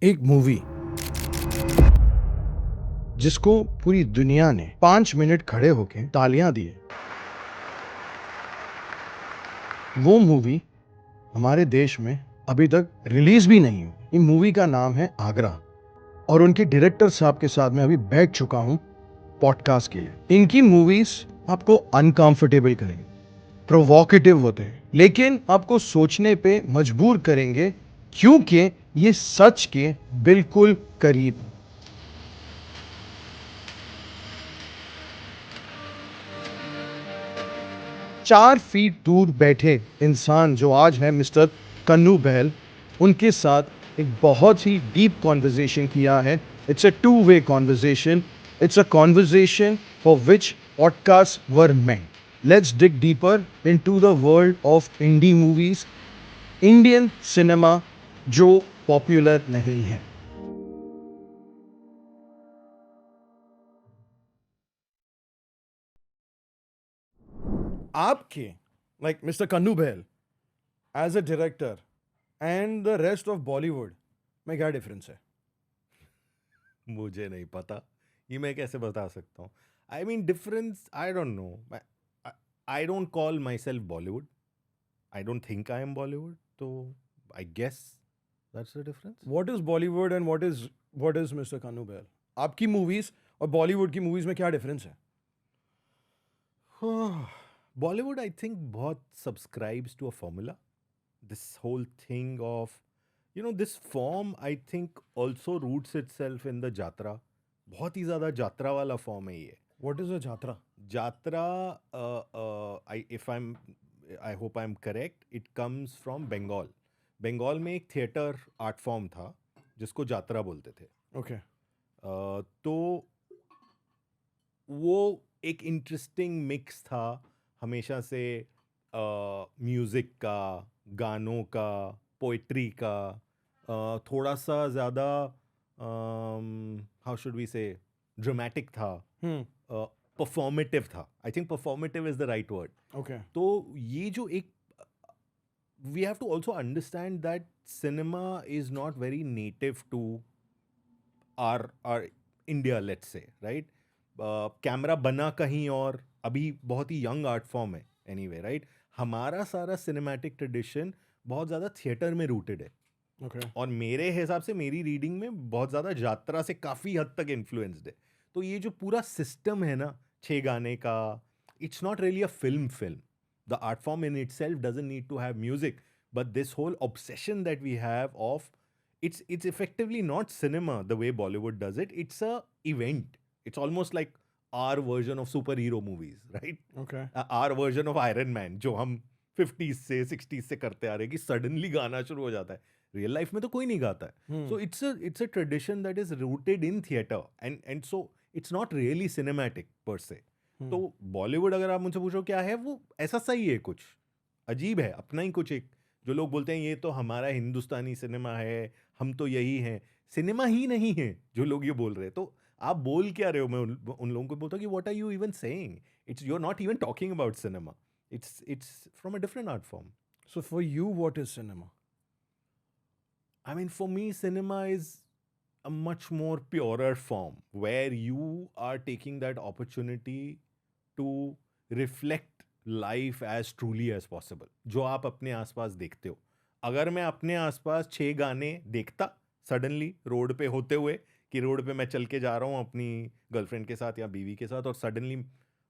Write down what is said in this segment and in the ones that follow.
एक मूवी जिसको पूरी दुनिया ने 5 मिनट खड़े होके तालियां दिए, वो मूवी हमारे देश में अभी तक रिलीज भी नहीं हुई। इन मूवी का नाम है आगरा और उनके डायरेक्टर साहब के साथ मैं अभी बैठ चुका हूं पॉडकास्ट के लिए। इनकी मूवीज आपको अनकंफर्टेबल करेंगे, प्रोवोकेटिव होते हैं, लेकिन आपको सोचने पे मजबूर करेंगे क्योंकि ये सच के बिल्कुल करीब है। 4 फीट दूर बैठे इंसान जो आज है मिस्टर कन्नू बहल, उनके साथ एक बहुत ही डीप कॉन्वर्जेशन किया है। It's a two way conversation, it's a conversation for which podcast were meant. Let's dig deeper into the world of indie movies, Indian cinema जो पॉपुलर नहीं है। आपके like mister Kanu Behl as a director and the rest of Bollywood में क्या difference है? मुझे नहीं पता, ये मैं कैसे बता सकता हूँ? I mean difference, I don't know. I don't call myself Bollywood, I don't think I am Bollywood, तो I guess that's the difference. What is Bollywood and what is mister Kanu Behl? आपकी मूवीज और बॉलीवुड की मूवीज में क्या डिफरेंस है? बॉलीवुड आई थिंक बहुत subscribes to a formula, this whole thing of this form I think also roots itself in the jatra. बहुत ही ज़्यादा जात्रा वाला फॉर्म है ये। What is a jatra? Jatra, I hope I'm correct, it comes from Bengal. Bengal में एक theatre art form था जिसको जात्रा बोलते थे। ओके। तो वो एक इंटरेस्टिंग मिक्स था हमेशा से, म्यूज़िक का, गानों का, पोइट्री का, थोड़ा सा ज़्यादा how should we say dramatic था, हम्म। परफॉर्मेटिव था। I think performative is the right word. Okay. तो ये जो एक, we have to also understand that cinema is not very native to our India, let's say, right. Camera बना कहीं और, अभी बहुत ही यंग आर्ट फॉर्म है एनीवे, राइट। हमारा सारा सिनेमैटिक ट्रेडिशन बहुत ज़्यादा थिएटर में रूटेड है। ओके। और मेरे हिसाब से, मेरी रीडिंग में, बहुत ज़्यादा यात्रा से काफ़ी हद तक इन्फ्लुएंस्ड है। तो ये जो पूरा सिस्टम है ना 6 गाने का, it's not really a film. The art form in itself doesn't need to have music, but this whole obsession that we have of, it's effectively not cinema the way Bollywood does it. It's a event. It's almost like our version of superhero movies, right? Okay. Our version of Iron Man, जो हम 50s से 60s से करते आ रहे हैं, कि suddenly गाना शुरू हो जाता है। रियल लाइफ में तो कोई नहीं गाता है। So it's a tradition that is rooted in theatre, and so it's not really cinematic पर से। तो बॉलीवुड, अगर आप मुझसे पूछो क्या है, वो ऐसा सही है, कुछ अजीब है, अपना ही कुछ एक, जो लोग बोलते हैं ये तो हमारा हिंदुस्तानी सिनेमा है, हम तो यही हैं। सिनेमा ही नहीं है जो लोग ये बोल रहे हैं। तो आप बोल क्या रहे हो? मैं उन लोगों को बोलता हूँ कि what are you even saying? It's, you are not even talking about cinema, it's from a different art form. So for you what is cinema? I mean, for me, cinema is a much more purer form where you are taking that opportunity to reflect life as truly as possible. जो आप अपने आसपास देखते हो, अगर मैं अपने आसपास 6 गाने देखता सडनली रोड पे होते हुए, कि रोड पे मैं चल के जा रहा हूँ अपनी गर्लफ्रेंड के साथ या बीवी के साथ, और सडनली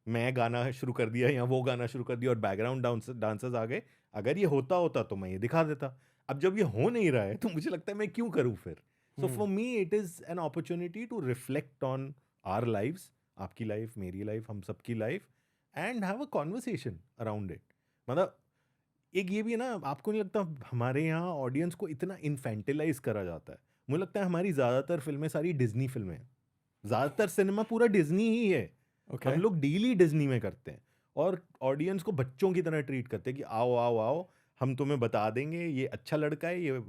मैं गाना शुरू कर दिया या वो गाना शुरू कर दिया और बैकग्राउंड डांसर्स आ गए, अगर ये होता होता तो मैं ये दिखा देता। अब जब ये हो नहीं रहा है तो मुझे लगता है मैं क्यों करूँ फिर? So for me it is an opportunity to reflect on our lives, आपकी लाइफ, मेरी लाइफ, हम सबकी life, and have a conversation around it. मतलब एक ये भी है ना, आपको नहीं लगता हमारे यहाँ ऑडियंस को इतना इन्फेंटिलाइज करा जाता है? मुझे लगता है हमारी ज़्यादातर फिल्में सारी डिज्नी फिल्में हैं, ज़्यादातर सिनेमा पूरा डिज्नी ही है। ओके। हम लोग डील ही डिज्नी में करते हैं, और ऑडियंस को बच्चों की तरह ट्रीट करते हैं कि आओ आओ आओ, हम तुम्हें बता देंगे ये अच्छा लड़का है, ये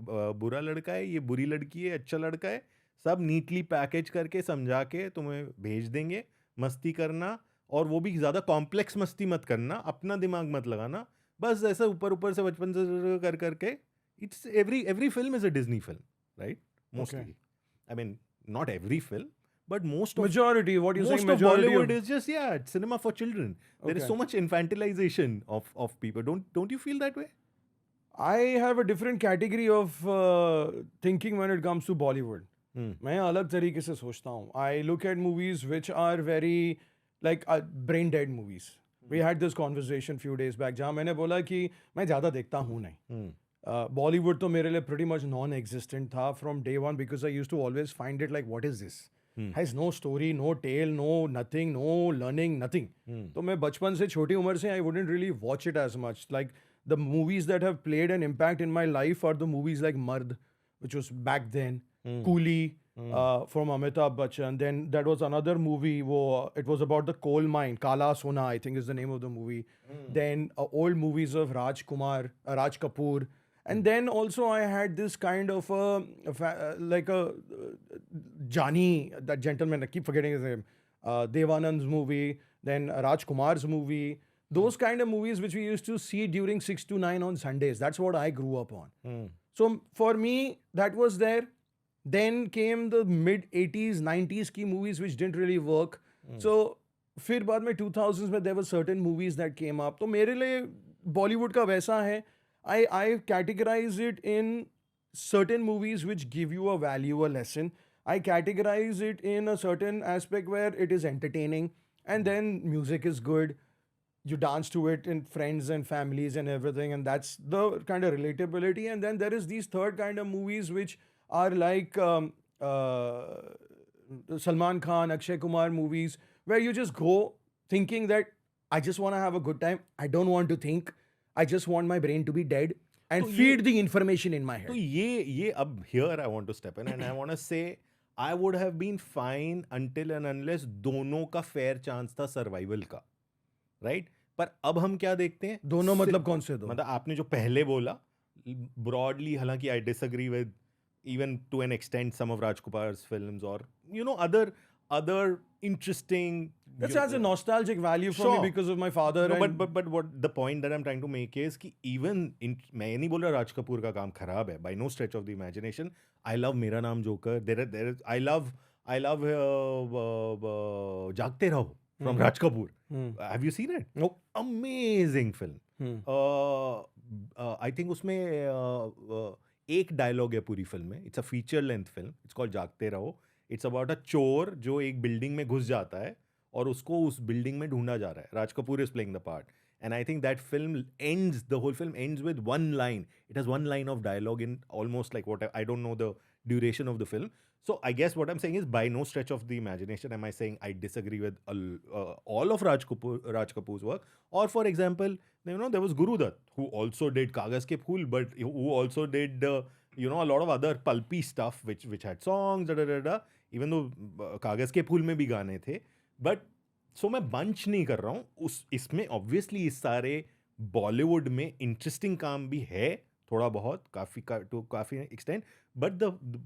बुरा लड़का है, ये बुरी लड़की है, अच्छा लड़का है, सब नीटली पैकेज करके समझा के तुम्हें भेज देंगे। मस्ती करना, और वो भी ज़्यादा कॉम्प्लेक्स मस्ती मत करना, अपना दिमाग मत लगाना, बस ऐसा ऊपर ऊपर से बचपन से कर करके। It's every film is a Disney film, right? mostly. I mean, not every film, but most of Majority, what you're saying, most of majority Bollywood is just it's cinema for children. There is Okay. so much infantilization of people. Don't you feel that way? I have a different category of thinking when it comes to Bollywood. मैं अलग तरीके से सोचता हूँ. I look at movies which are very like brain dead movies. We had this conversation few days back जहाँ मैंने बोला कि मैं ज़्यादा देखता हूँ नहीं. Bollywood तो मेरे लिए pretty much non-existent था from day one because I used to always find it like what is this? Has no story, no tale, no nothing, no learning, nothing. तो मैं बचपन से छोटी उम्र से I wouldn't really watch it as much. Like the movies that have played an impact in my life are the movies like Mard, which was back then, Coolie from Amitabh Bachchan. Then that was another movie. It was about the coal mine, Kala Sona, I think is the name of the movie. Then old movies of Raj Kapoor. And then also I had this kind of Jani, that gentleman, I keep forgetting his name, Devanand's movie, then Raj Kumar's movie. Those kind of movies which we used to see during 6 to 9 on Sundays. That's what I grew up on. So for me, that was there. Then came the mid 80s, 90s की movies which didn't really work. So फिर बाद में 2000s में there were certain movies that came up. तो मेरे लिए Bollywood का वैसा है. I categorize it in certain movies which give you a value, a lesson. I categorize it in a certain aspect where it is entertaining and then music is good. You dance to it in friends and families and everything, and that's the kind of relatability. And then there is these third kind of movies which are like Salman Khan, Akshay Kumar movies, where you just go thinking that I just want to have a good time. I don't want to think. I just want my brain to be dead and तो feed the information in my head. तो ये अब here I want to step in and I want to say I would have been fine until and unless दोनों का fair chance था survival का, right? पर अब हम क्या देखते हैं? दोनों मतलब कौन से दो? मतलब आपने जो पहले बोला broadly, हालांकि I disagree with even to an extent some of Raj Kapoor's films or other interesting. This has a nostalgic value for me because of my father. No, and but what the point that I'm trying to make is कि even मैं नहीं बोल रहा राज कपूर का काम खराब है by no stretch of the imagination. I love मेरा नाम joker. There is I love जागते रहो from Raj Kapoor. Have you seen it? Nope. Amazing film. I think उसमें एक डायलॉग है पूरी फिल्म में. It's a feature length film. It's called जागते रहो. It's about a चोर जो एक बिल्डिंग में घुस जाता है और उसको उस बिल्डिंग में ढूंढा जा रहा है. Raj Kapoor is playing the part. And I think that the whole film ends with one line. It has one line of dialogue in almost like I don't know the duration of the film. So I guess what I'm saying is by no stretch of the imagination am I saying I disagree with all of Raj Kapoor's work. Or for example, there was Guru Dutt who also did Kagaz Ke Phool, but who also did a lot of other pulpy stuff which had songs, even though Kagaz Ke Phool में भी गाने थे. But so मैं bunch नहीं कर रहा हूँ. इसमें obviously इस सारे Bollywood में interesting काम भी है थोड़ा बहुत काफ़ी extent. But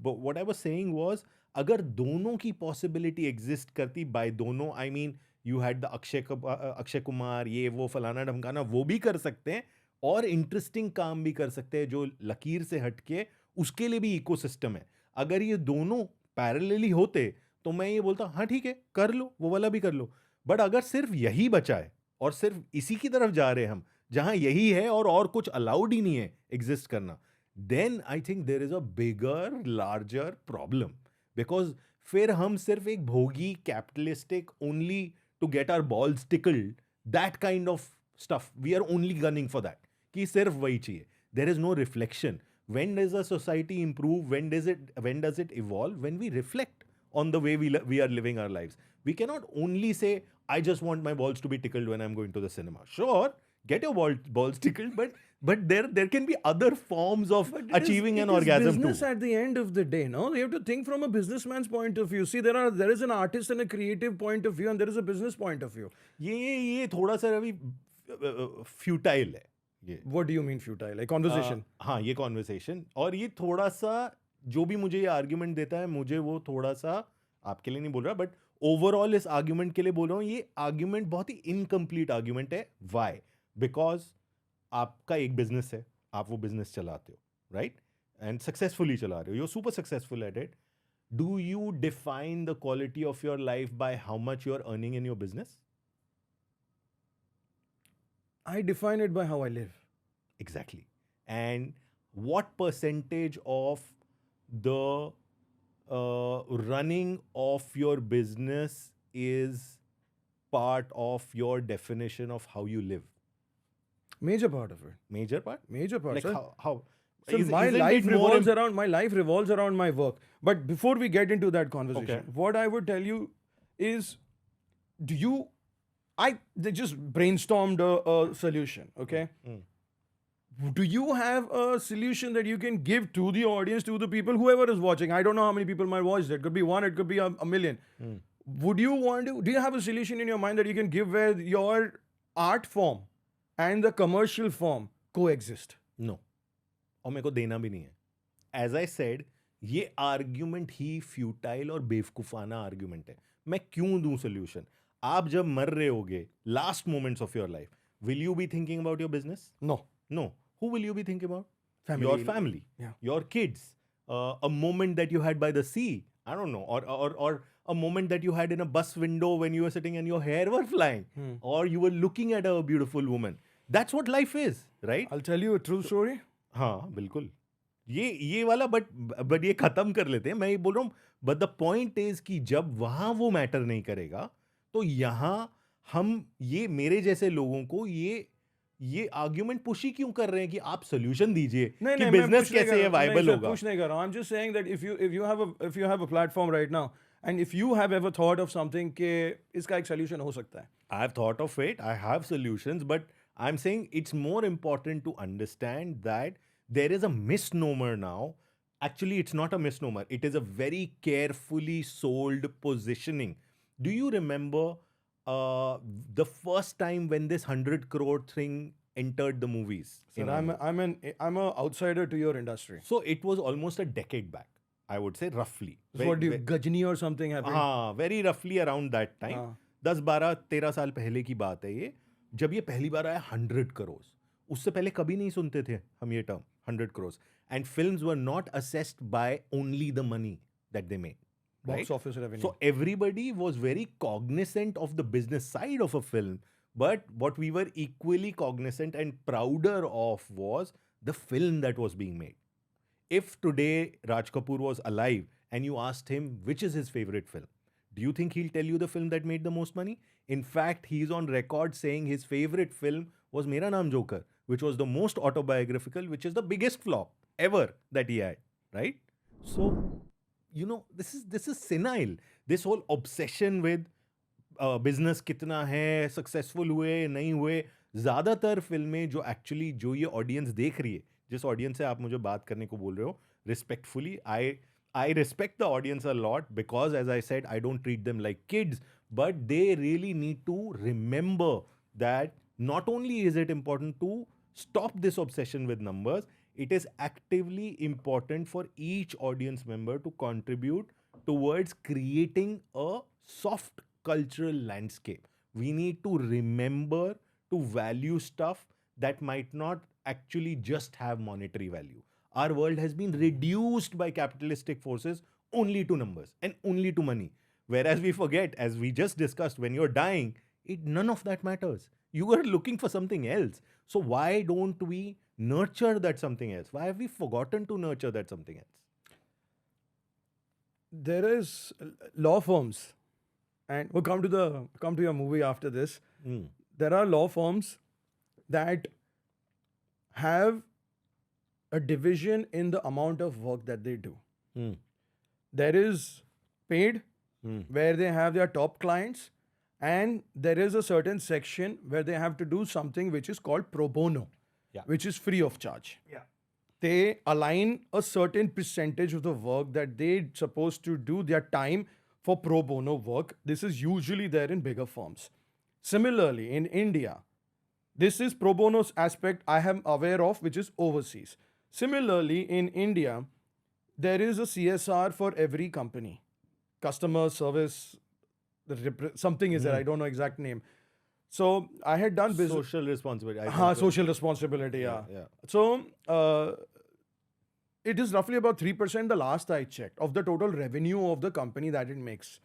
what I was saying was अगर दोनों की possibility exist करती, by दोनों I mean you had the Akshay Kumar, ये वो फलाना ढमकाना, वो भी कर सकते हैं और इंटरेस्टिंग काम भी कर सकते हैं जो लकीर से हटके, उसके लिए भी इकोसिस्टम है. अगर ये दोनों पैरेलली होते तो मैं ये बोलता हाँ ठीक है कर लो, वो वाला भी कर लो. बट अगर सिर्फ यही बचा है और सिर्फ इसी की तरफ जा रहे हैं हम जहां यही है और कुछ अलाउड ही नहीं है एग्जिस्ट करना, then I think there is a bigger larger problem. Because फिर हम सिर्फ एक भोगी capitalistic only to get our balls tickled that kind of stuff, we are only gunning for that कि सिर्फ वही चाहिए. There is no reflection. When does a society improve? When does it evolve? When we reflect on the way we are living our lives. We cannot only say, I just want my balls to be tickled when I'm going to the cinema. Sure, get your balls tickled, but there can be other forms of achieving an orgasm too. Business at the end of the day, no? You have to think from a businessman's point of view. See, there is an artist and a creative point of view, and there is a business point of view. ये थोड़ा सा अभी futile है. What do you mean futile? Like conversation? हाँ, ये conversation. और ये थोड़ा सा जो भी मुझे ये आर्ग्यूमेंट देता है, मुझे वो थोड़ा सा आपके लिए नहीं बोल रहा, बट ओवरऑल इस आर्ग्यूमेंट के लिए बोल रहा हूँ. ये आर्ग्यूमेंट बहुत ही इनकम्प्लीट आर्ग्यूमेंट है. वाई? बिकॉज आपका एक बिजनेस है, आप वो बिजनेस चलाते हो, राइट? and successfully चला रहे हो, you're super successful at it, do you define the quality of your life by how much you're earning in your business? I define it by how I live. Exactly. And what percentage of the running of your business is part of your definition of how you live? Major part of it. Major part? Major part. Like sir. how? So my isn't life it more revolves around my work. But before we get into that conversation, Okay. what I would tell you is, they just brainstormed a solution. Okay. Do you have a solution that you can give to the audience, to the people, whoever is watching? I don't know how many people might watch that. Could be one, it could be a million. Do you have a solution in your mind that you can give where your art form and the commercial form coexist? No. और मेरे को देना भी नहीं है. As I said, ये argument ही futile और बेवकूफाना argument है. मैं क्यों दूं सोल्यूशन? आप जब मर रहे होगे, last moments of your life, will you be thinking about your business? No. No. Who will you be thinking about? Family. Your family. Yeah. Your kids. A moment that you had by the sea. I don't know. Or a moment that you had in a bus window when you were sitting and your hair were flying. Or you were looking at a beautiful woman. That's what life is, right? I'll tell you a true story. हाँ बिल्कुल. ये वाला but ये खत्म कर लेते हैं. मैं ये बोल रहा हूँ, बट द पॉइंट इज कि जब वहां वो मैटर नहीं करेगा, तो यहाँ हम ये मेरे जैसे लोगों को ये आर्ग्यूमेंट पुश ही क्यों कर रहे हैं कि आप सोल्यूशन दीजिए कि बिजनेस कैसे ये वायबल होगा? पुश नहीं कर रहा हूं. I'm just saying that if you have a platform right now and if you have ever thought of something कि इसका एक solution हो सकता है. I have thought of it. I have solutions, but I'm saying it's more important to understand that there is a misnomer now. Actually, it's not a misnomer. It is a very carefully sold positioning. Do you remember the first time when this 100 crore thing entered the movies? Sir, I'm an outsider to your industry. So it was almost a decade back, I would say, roughly. So what do you, Gajni or something happened? हाँ, very roughly around that time. 10-12-13 साल पहले की बात है ये, जब ये पहली बार आया 100 करोड़. उससे पहले कभी नहीं सुनते थे हम ये term 100 crore. And films were not assessed by only the money that they made. Box Right? office revenue. So everybody was very cognizant of the business side of a film, but what we were equally cognizant and prouder of was the film that was being made. If today Raj Kapoor was alive and you asked him which is his favorite film, do you think he'll tell you the film that made the most money? In fact, he's on record saying his favorite film was Mera Naam Joker, which was the most autobiographical, which is the biggest flop ever that he had, right? So, you know, this is senile. This whole obsession with business कितना है, successful हुए नहीं हुए. ज़्यादातर फिल्में जो actually जो ये audience देख रही है, जिस audience से आप मुझे बात करने को बोल रहे हो, respectfully, I respect the audience a lot because, as I said, I don't treat them like kids, but they really need to remember that not only is it important to stop this obsession with numbers, it is actively important for each audience member to contribute towards creating a soft cultural landscape. We need to remember to value stuff that might not actually just have monetary value. Our world has been reduced by capitalistic forces only to numbers and only to money. Whereas we forget, as we just discussed, when you're dying, none of that matters. You are looking for something else. So why don't we nurture that something else? Why have we forgotten to nurture that something else? There is law firms, and we'll come to your movie after this. There are law firms that have a division in the amount of work that they do. There is paid, where they have their top clients, and there is a certain section where they have to do something which is called pro bono, which is free of charge. They align a certain percentage of the work that they're supposed to do their time for pro bono work. This is usually there in bigger firms. Similarly, in India, this is pro bono aspect I am aware of, which is overseas. Similarly, in India, there is a CSR for every company. Customer service, something is there, I don't know exact name. So I had done business. Social responsibility. Social responsibility, yeah. Yeah. So it is roughly about 3% the last I checked of the total revenue of the company that it makes.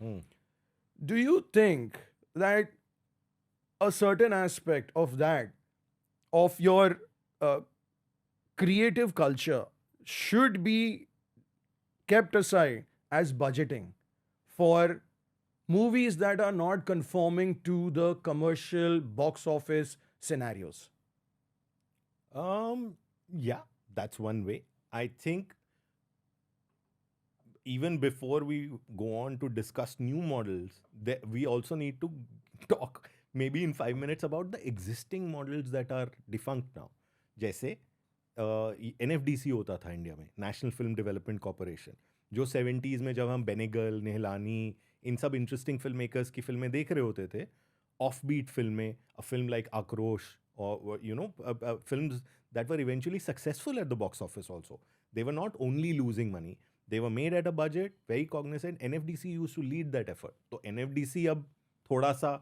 Do you think that a certain aspect of that, of your uh, creative culture, should be kept aside as budgeting for movies that are not conforming to the commercial box office scenarios? Yeah, that's one way. I think even before we go on to discuss new models, we also need to talk maybe in 5 minutes about the existing models that are defunct now. जैसे NFDC होता था India में, national film development corporation, जो 70s में जब हम बेनेगल, नेहलानी, इन सब interesting film makers की फिल्में देख रहे होते थे, ऑफ बीट फिल्में, अ फिल्म लाइक आक्रोश, or films that were eventually successful at the box office also. They were not only losing money, they were made at a budget, very cognizant. NFDC used to lead that effort. तो NFDC अब थोड़ा सा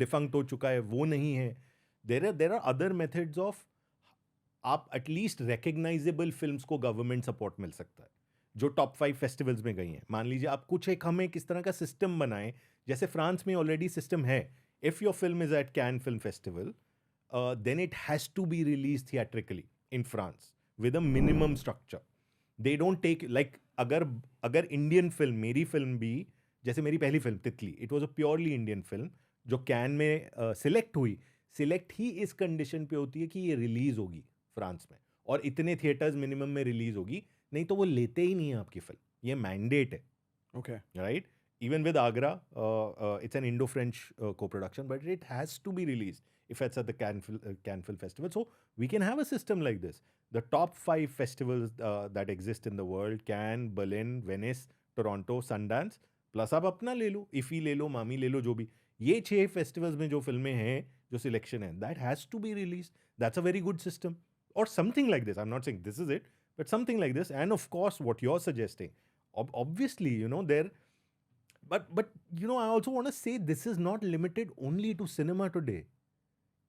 defunct हो चुका है, वो नहीं है. There are other methods of आप एटलीस्ट रिकग्नाइजेबल फिल्म्स को गवर्नमेंट सपोर्ट मिल सकता है जो टॉप 5 फेस्टिवल्स में गई हैं. मान लीजिए आप कुछ एक हमें किस तरह का सिस्टम बनाएं, जैसे फ्रांस में ऑलरेडी सिस्टम है. If your film is at Cannes film festival, then it has to be released theatrically in France with a minimum structure. They don't take like अगर इंडियन फिल्म, मेरी film भी, जैसे मेरी पहली film तितली, it was a purely Indian film जो can में select हुई. सिलेक्ट ही इस कंडीशन पे होती है कि ये रिलीज होगी फ्रांस में और इतने थिएटर्स मिनिमम में रिलीज होगी, नहीं तो वो लेते ही नहीं है आपकी फिल्म. ये मैंडेट है. Okay. Right? Even with Agra, it's an Indo-French co-production, but it has to be released if it's at the Cannes Film Festival. So we can have a system like this. The top 5 festivals that exist in the world, Cannes, Berlin, Venice, Toronto, Sundance, plus आप अपना ले लो, इफ़ी ले लो, मामी ले लो, जो भी. ये 6 festivals में जो फिल्में हैं, जो सिलेक्शन है, that has to be released. That's a very good system. Or something like this. I'm not saying this is it, but something like this. And of course, what you're suggesting, obviously, there. But I also want to say this is not limited only to cinema today.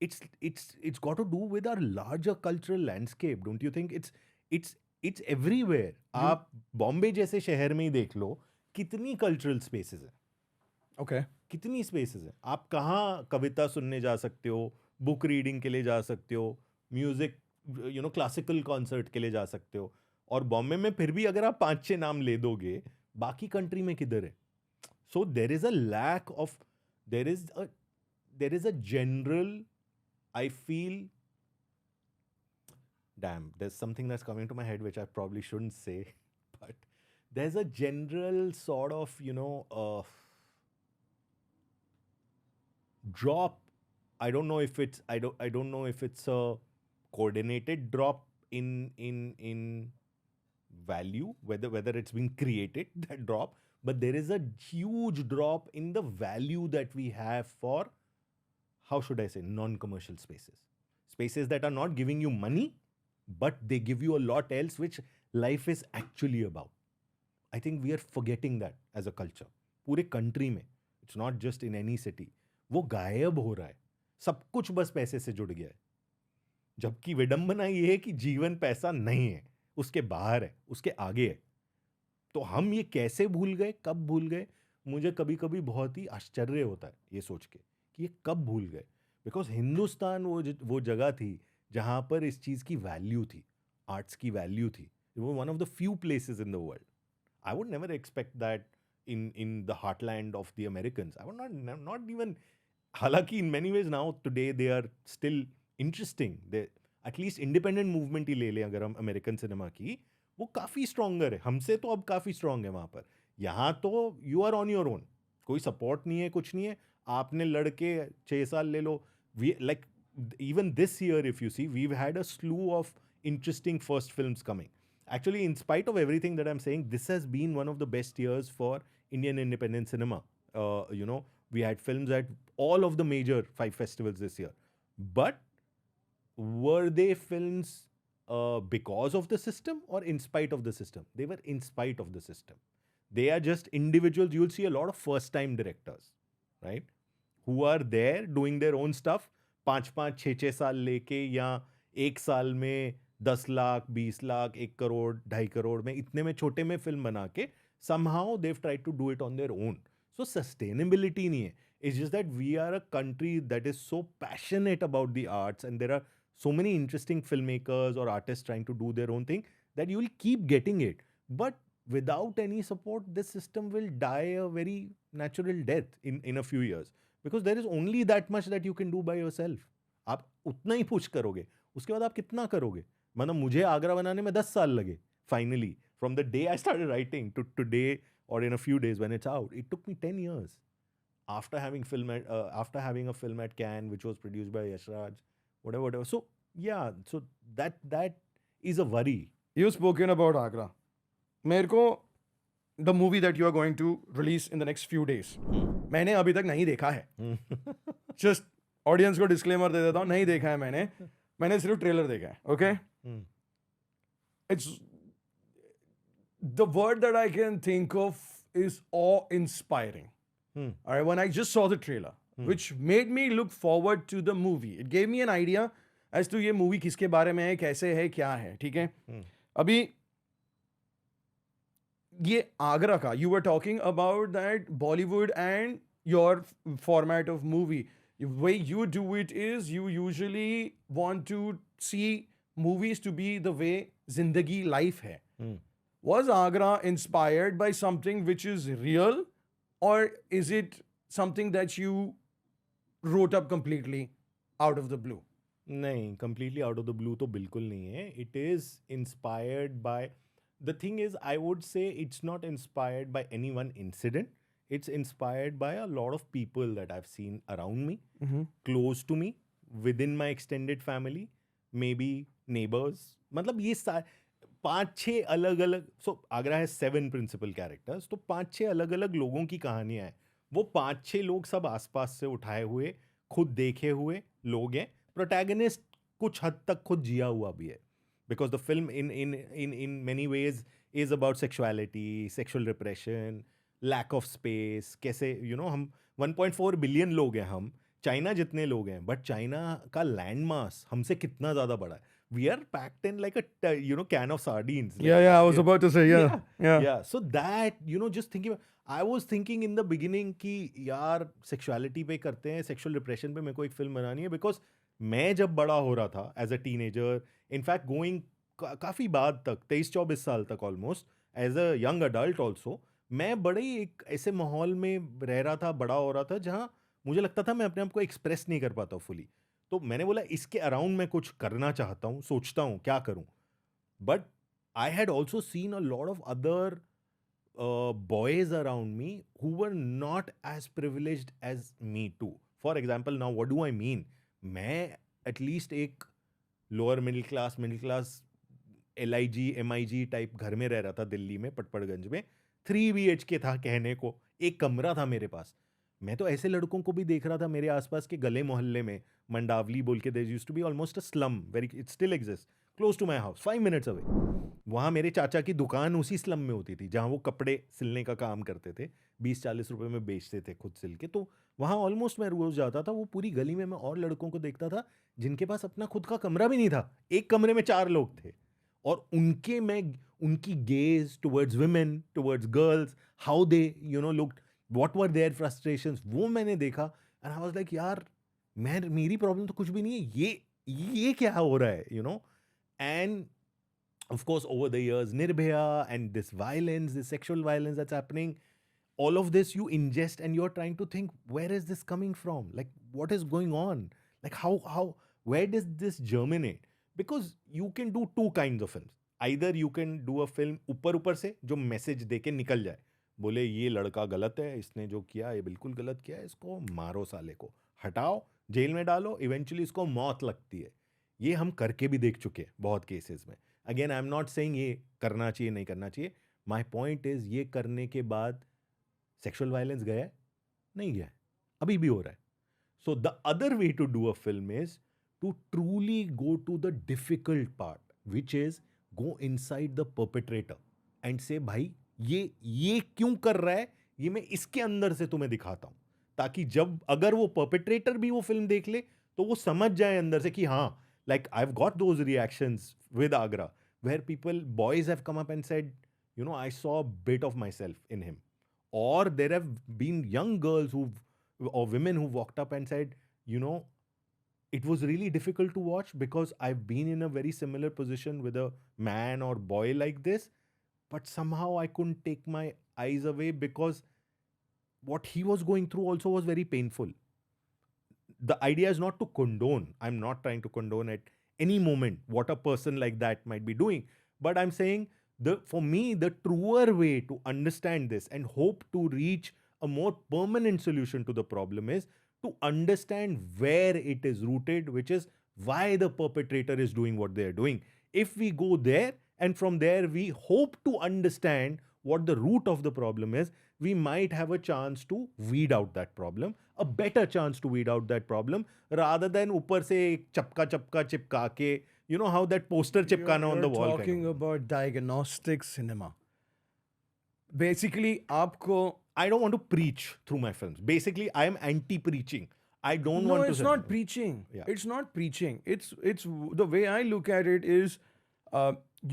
It's got to do with our larger cultural landscape, don't you think? It's everywhere. आप बॉम्बे जैसे शहर में ही देख लो, कितनी cultural spaces हैं. Okay. कितनी spaces हैं. आप कहाँ कविता सुनने जा सकते हो, बुक रीडिंग के लिए जा सकते हो, म्यूजिक क्लासिकल कॉन्सर्ट के लिए जा सकते हो. और बॉम्बे में फिर भी अगर आप 5-6 नाम ले दोगे, बाकी कंट्री में किधर है? So there is a lack of, there is a general, I feel, damn, there's something that's coming to my head which I probably shouldn't say, but there's a general sort of, drop. I don't know if it's a coordinated drop in value, whether it's been created, that drop. But there is a huge drop in the value that we have for, how should I say, non-commercial spaces. Spaces that are not giving you money, but they give you a lot else, which life is actually about. I think we are forgetting that as a culture. पूरे country में, it's not just in any city. वो गायब हो रहा है. सब कुछ बस पैसे से जुड़ गया है. जबकि विडंबना ये है कि जीवन पैसा नहीं है, उसके बाहर है, उसके आगे है. तो हम ये कैसे भूल गए, कब भूल गए? मुझे कभी कभी बहुत ही आश्चर्य होता है ये सोच के कि ये कब भूल गए. बिकॉज हिंदुस्तान वो जगह थी जहाँ पर इस चीज़ की वैल्यू थी, आर्ट्स की वैल्यू थी. वो one of the few places in the world. I would never expect that in the heartland of the Americans. I would not even. हालांकि in many ways now today they are still interesting. They at least independent movement ही ले लें अगर हम American cinema की, वो काफ़ी stronger है हमसे, तो अब काफ़ी स्ट्रॉन्ग है वहाँ पर. यहाँ तो you are on your own, कोई सपोर्ट नहीं है, कुछ नहीं है. आपने लड़के 6 साल ले लो. We like even this year, if you see, we've had a slew of interesting first films coming. Actually, in spite of everything that I'm saying, this has been one of the best years for Indian independent cinema. We had films at all of the major 5 festivals this year. But were they films because of the system or in spite of the system? They were in spite of the system. They are just individuals. You'll see a lot of first-time directors, right? Who are there doing their own stuff. 5-5, 6-6 साल लेके या 1 साल में 10 लाख 20 लाख 1 करोड़ 2.5 करोड़ में इतने में छोटे में फिल्म बना के somehow they've tried to do it on their own. So sustainability नहीं है. It's just that we are a country that is so passionate about the arts, and there are so many interesting filmmakers or artists trying to do their own thing that you will keep getting it. But without any support, this system will die a very natural death in a few years, because there is only that much that you can do by yourself. आप उतना ही push करोगे, उसके बाद आप कितना करोगे? मतलब मुझे आगरा बनाने में 10 साल लगे. Finally, from the day I started writing to today, or in a few days when it's out, it took me 10 years. After having a film at Cannes, which was produced by Yash Raj, whatever. So yeah, so that is a worry. You've spoken about Agra. मेरे को the movie that you are going to release in the next few days, मैंने अभी तक नहीं देखा है. Just audience को disclaimer दे देता हूँ, नहीं देखा है मैंने सिर्फ ट्रेलर देखा है. Okay, it's the word that I can think of is awe-inspiring. All right, when I just saw the trailer, which made me look forward to the movie. It gave me an idea as to ये movie किसके बारे में है, कैसे है, क्या है. ठीक है, अभी ये आगरा का, you were talking about that Bollywood and your format of movie. The way you do it is you usually want to see movies to be the way zindagi life hai. Was Agra inspired by something which is real, or is it something that you wrote up completely out of the blue? नहीं, completely out of the blue तो बिल्कुल नहीं है. It is inspired by, the thing is, I would say it's not inspired by any one incident. It's inspired by a lot of people that I've seen around me, close to me, within my extended family, maybe neighbors. मतलब ये 5-6 अलग अलग, सो आगरा है 7 principal characters, तो 5-6 अलग अलग लोगों की कहानियां हैं. वो 5-6 लोग सब आसपास से उठाए हुए, खुद देखे हुए लोग हैं. प्रोटैगनिस्ट कुछ हद तक खुद जिया हुआ भी है, because the film in many ways is about sexuality, sexual repression, lack of space. कैसे हम 1.4 बिलियन लोग हैं, हम चाइना जितने लोग हैं, बट चाइना का लैंड मास हमसे कितना ज़्यादा बड़ा है. We are packed in like a can of sardines. Yeah, I was about to say, yeah. So that, just thinking, I was thinking in the beginning कि यार sexuality पे करते हैं, sexual repression पे मेरे को एक फिल्म बनानी है, because मैं जब बड़ा हो रहा था as a teenager, in fact going काफ़ी बाद तक, 23-24 साल तक almost, as a young adult also, मैं बड़े ही एक ऐसे माहौल में रह रहा था, बड़ा हो रहा था, जहाँ मुझे लगता था मैं अपने आप को एक्सप्रेस नहीं कर पाता फुली. तो मैंने बोला इसके अराउंड मैं कुछ करना चाहता हूँ, सोचता हूँ क्या करूँ. But I had also seen a lot of other boys around me who were not as privileged as me too. For example, now what do I mean, मैं एटलीस्ट एक lower middle class LIG MIG type घर में रह रहा था दिल्ली में, पटपड़गंज में. 3 BHK था कहने को, एक कमरा था मेरे पास. मैं तो ऐसे लड़कों को भी देख रहा था मेरे आसपास के गले मोहल्ले में, मंडावली बोल के, there used to be almost a slum, very, it still exist, close to my house, 5 minutes away. वहाँ मेरे चाचा की दुकान उसी स्लम में होती थी, जहाँ वो कपड़े सिलने का काम करते थे, 20-40 रुपए में बेचते थे खुद सिल के. तो वहाँ ऑलमोस्ट मैं रोज जाता था. वो पूरी गली में मैं और लड़कों को देखता था जिनके पास अपना खुद का कमरा भी नहीं था. एक कमरे में 4 लोग थे, और उनकी gauge towards women, towards girls, how they looked, what were their frustrations, वो मैंने देखा. and I was like, यार मेरी प्रॉब्लम तो कुछ भी नहीं है, ये क्या हो रहा है, and of course over the years, Nirbhaya and this violence, this sexual violence that's happening, all of this you ingest, and you're trying to think, where is this coming from, like what is going on, like how where does this germinate? Because you can do 2 kinds of films. Either you can do a film ऊपर से जो message दे के निकल जाए, बोले ये लड़का गलत है, इसने जो किया ये बिल्कुल गलत किया है, इसको मारो, साले को हटाओ, जेल में डालो, इवेंचुअली इसको मौत लगती है. ये हम करके भी देख चुके हैं बहुत केसेस में. Again I am not saying ये करना चाहिए नहीं करना चाहिए. माय पॉइंट इज, ये करने के बाद सेक्सुअल वायलेंस गया है? नहीं गया है, अभी भी हो रहा है. So the other way to do a film is to truly go to the difficult part, which is go inside the perpetrator and say, भाई ये क्यों कर रहा है, ये मैं इसके अंदर से तुम्हें दिखाता हूं, ताकि जब अगर वो परपेट्रेटर भी वो फिल्म देख ले तो वो समझ जाए अंदर से कि हाँ, Like I've got those reactions with Agra where people, boys have come up and said, you know, I saw a bit of myself in him. Or there have been young girls or women who walked up and said, you know, it was really difficult to watch because I've been in a very similar position with a man or boy like this, but somehow I couldn't take my eyes away because what he was going through also was very painful. The idea is not to condone. I'm not trying to condone at any moment what a person like that might be doing. But I'm saying for me, the truer way to understand this and hope to reach a more permanent solution to the problem is to understand where it is rooted, which is why the perpetrator is doing what they are doing. If we go there and from there we hope to understand what the root of the problem is, we might have a chance to weed out that problem, a better chance to weed out that problem, rather than ऊपर से एक चपका चपका चिपका के, you know how that poster चिपकाना on the wall kind talking of. about diagnostic cinema. Basically, आपको I don't want to preach through my films. Basically, I am anti-preaching. I don't no, want to it's say- not preaching. Yeah. It's not preaching. It's the way I look at it is,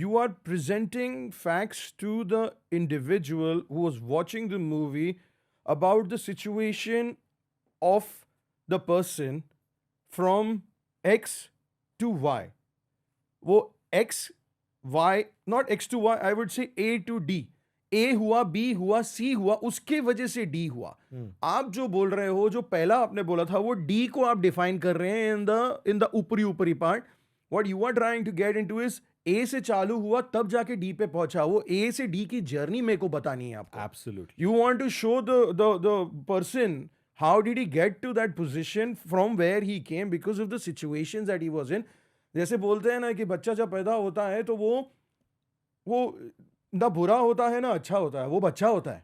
you are presenting facts to the individual who was watching the movie about the situation of the person from X to Y. वो X, Y, not X to Y, I would say A to D. A हुआ, B हुआ, C हुआ, उसके वजह से D हुआ. आप जो बोल रहे हो, जो पहला आपने बोला था, वो D को आप डिफाइन कर रहे हैं in the ऊपरी part. What you are trying to get into is A से चालू हुआ, तब जाके D पे पहुंचा. वो A से D की जर्नी मेरे को बतानी है आपको. Absolutely. You want to show the person how did he get to that position from where he came because of the situations that he was in. जैसे बोलते हैं ना कि बच्चा जब पैदा होता है तो वो ना बुरा होता है ना अच्छा होता है, वो बच्चा होता है.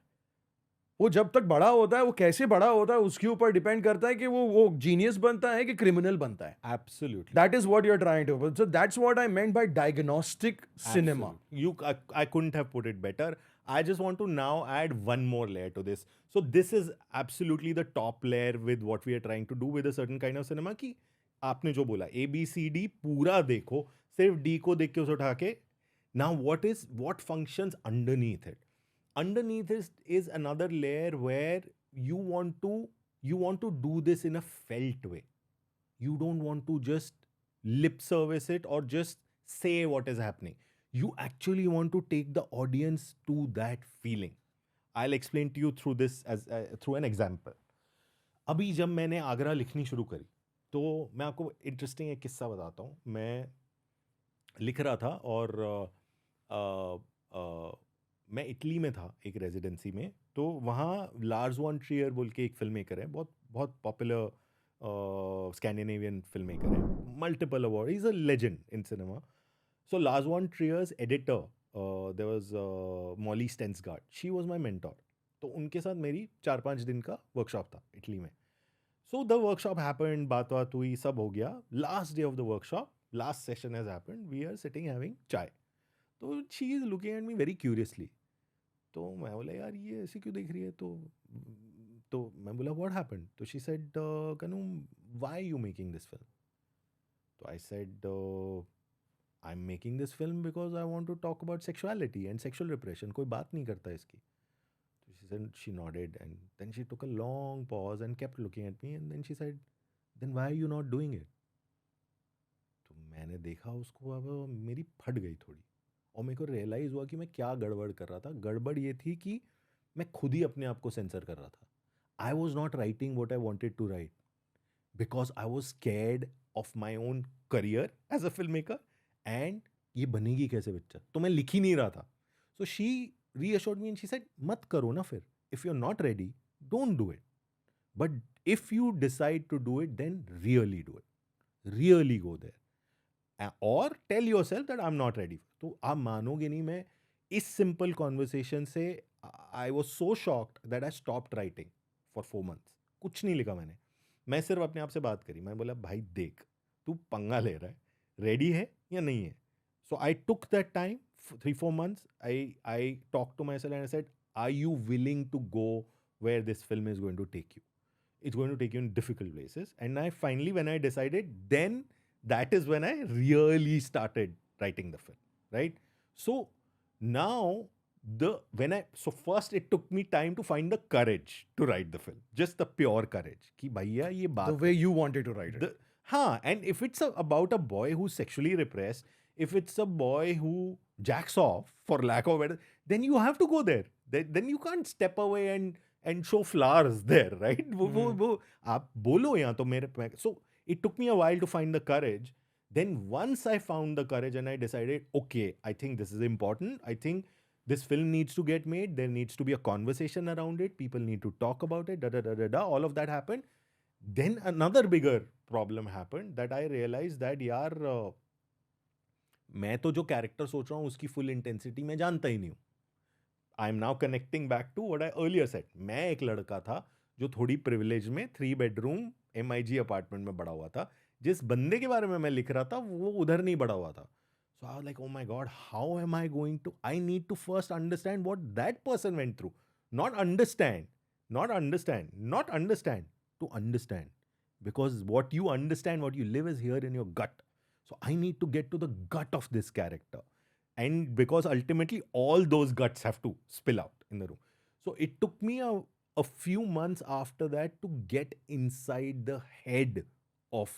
वो जब तक बड़ा होता है, वो कैसे बड़ा होता है उसके ऊपर डिपेंड करता है कि वो जीनियस बनता है कि क्रिमिनल बनता है. Absolutely. That is what you're trying to. So that's what I meant by diagnostic cinema. Absolutely. I couldn't have put it better. I just want to now add one more layer to this. So this is absolutely the top layer with what we are trying to do with a certain kind of cinema कि आपने जो बोला ABCD पूरा देखो, सिर्फ D को देख के उसे उठा के. Now what functions underneath it? Underneath is another layer where you want to do this in a felt way. You don't want to just lip service it or just say what is happening. You actually want to take the audience to that feeling. I'll explain to you through this as through an example. अभी जब मैंने आगरा लिखनी शुरू करी तो मैं आपको interesting एक किस्सा बताता हूँ. मैं लिख रहा था और मैं इटली में था एक रेजिडेंसी में. तो वहाँ लार्स वॉन ट्रियर बोल के एक फिल्म मेकर है, बहुत बहुत पॉपुलर स्कैंडिनेवियन फिल्म मेकर है, multiple award, is a legend in cinema. So Lars von Trier's editor there was Molly Stensgaard, she was my mentor. तो उनके साथ मेरी 4-5 दिन का वर्कशॉप था इटली में. सो द वर्कशॉप हैपेंड, बात हुई, सब हो गया. Last day of the workshop, last session has happened, we are sitting having chai. तो she is looking at me very curiously. तो मैं बोला यार ये ऐसे क्यों देख रही है. तो मैं बोला व्हाट हैपेंड. तो she said Kanu why you making this film. तो I said I am making this film because I want to talk about sexuality and sexual repression. कोई बात नहीं करता इसकी. तो she said, she nodded and then she took a long pause and kept looking at me and then she said then why are you not doing it. तो मैंने देखा उसको, अब मेरी फट गई थोड़ी और मेरे को रियलाइज़ हुआ कि मैं क्या गड़बड़ कर रहा था. गड़बड़ ये थी कि मैं खुद ही अपने आप को सेंसर कर रहा था. I was not writing what I wanted to write because I was scared of my own career as a film maker and ये बनेगी कैसे पिक्चर. तो मैं लिख ही नहीं रहा था. So she reassured me and she said मत करो ना फिर. If you are not ready don't do it, but if you decide to do it then really do it, really go there और tell yourself that I am not ready. तो आप मानोगे नहीं, मैं इस सिंपल कॉन्वर्सेशन से I was so shocked that I stopped writing for 4 months. कुछ नहीं लिखा मैंने. मैं सिर्फ अपने आप से बात करी. मैं बोला भाई देख, तू पंगा ले रहा है, रेडी है या नहीं है. So I took that time 3-4 months. I talk to myself and I said are you willing to go where this film is going to take you. It's going to take you in difficult places. And I finally, when I decided, then that is when I really started writing the film, right? So now so first it took me time to find the courage to write the film, just the pure courage कि भैया ये The बात way है. you wanted to write it. And if it's about a boy who's sexually repressed, if it's a boy who jacks off, for lack of better, then you have to go there. Then you can't step away and show flowers there, right? वो आप बोलो यहाँ तो मेरे. So it took me a while to find the courage. Then once I found the courage and I decided, okay, I think this is important. I think this film needs to get made. There needs to be a conversation around it. People need to talk about it. Da da da da da. All of that happened. Then another bigger problem happened that I realized that यार मैं तो जो character सोच रहा हूँ उसकी full intensity मैं जानता ही नहीं हूँ. I am now connecting back to what I earlier said. मैं एक लड़का था जो थोड़ी प्रिविलेज में 3 बेडरूम MIG अपार्टमेंट में बड़ा हुआ था. जिस बंदे के बारे में मैं लिख रहा था वो उधर नहीं बड़ा हुआ था. So I was like, oh my God, how am I going to? I need to first understand what that person went through. Not understand, not understand, to understand. Because what you understand, what you live is here in your gut. So I need to get to the gut of this character. And because ultimately all those guts have to spill out in the room. So it took me a few months after that to get inside the head of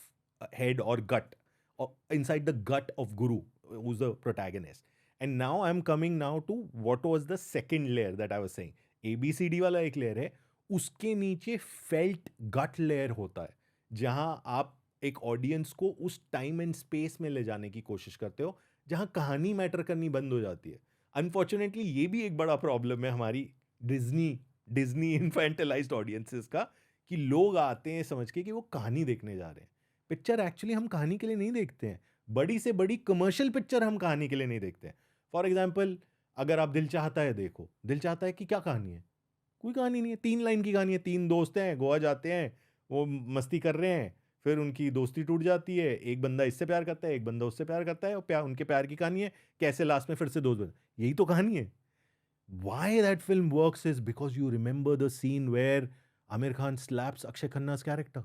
head or gut, or inside the gut of Guru, who's the protagonist. And now I'm coming now to what was the second layer that I was saying. ABCD वाला एक layer है, उसके नीचे felt गट layer होता है, जहां आप एक ऑडियंस को उस टाइम एंड स्पेस में ले जाने की कोशिश करते हो जहां कहानी मैटर करनी बंद हो जाती है. अनफॉर्चुनेटली ये भी एक बड़ा प्रॉब्लम है हमारी डिज्नी इन्फेंटलाइज्ड ऑडियंसेस का, कि लोग आते हैं समझ के कि वो कहानी देखने जा रहे हैं. पिक्चर एक्चुअली हम कहानी के लिए नहीं देखते हैं. बड़ी से बड़ी कमर्शियल पिक्चर हम कहानी के लिए नहीं देखते हैं. फॉर एग्जाम्पल, अगर आप दिल चाहता है देखो, दिल चाहता है कि क्या कहानी है? कोई कहानी नहीं है. 3 लाइन की कहानी है. 3 दोस्त हैं, गोवा जाते हैं, वो मस्ती कर रहे हैं, फिर उनकी दोस्ती टूट जाती है, एक बंदा इससे प्यार करता है, एक बंदा उससे प्यार करता है, और उनके प्यार की कहानी है, कैसे लास्ट में फिर से दोस्त बने. यही तो कहानी है. Why that film works is because you remember the scene where Amir Khan slaps Akshay Khanna's character,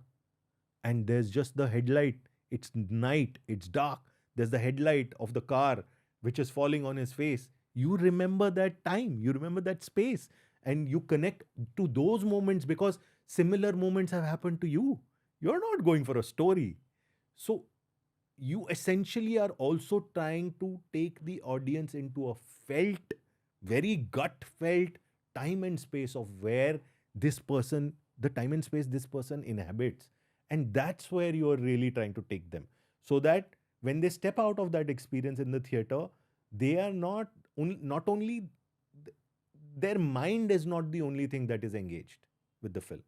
and there's just the headlight. It's night, it's dark. There's the headlight of the car which is falling on his face. You remember that time, you remember that space, and you connect to those moments because similar moments have happened to you. You're not going for a story. So you essentially are also trying to take the audience into a felt, very gut felt time and space of where this person, the time and space this person inhabits. And that's where you're really trying to take them. So that when they step out of that experience in the theater, they are not only, their mind is not the only thing that is engaged with the film.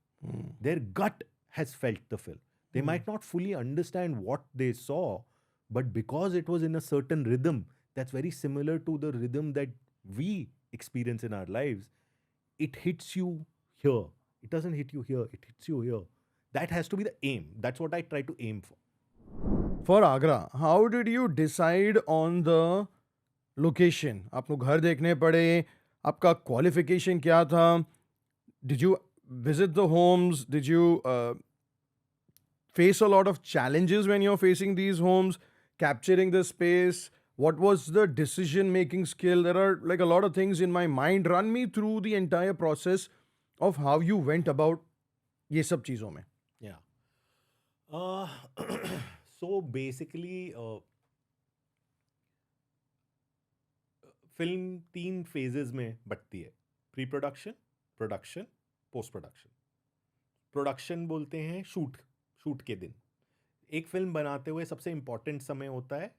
Their gut has felt the film. They might not fully understand what they saw, but because it was in a certain rhythm that's very similar to the rhythm that we experience in our lives, it hits you here. It doesn't hit you here, it hits you here. That has to be the aim. That's what I try to aim for. For Agra, how did you decide on the location? आपको घर देखने पड़े, आपका qualification क्या था? Did you visit the homes? Did you face a lot of challenges when you're facing these homes, capturing the space? What was the decision making skill? There are like a lot of things in my mind. Run me through the entire process of how you went about ये सब चीज़ों में. Yeah. So basically, film 3 phases में बटती है. Pre production, production, post production. Production बोलते हैं shoot के दिन. एक फिल्म बनाते हुए सबसे इंपॉर्टेंट समय होता है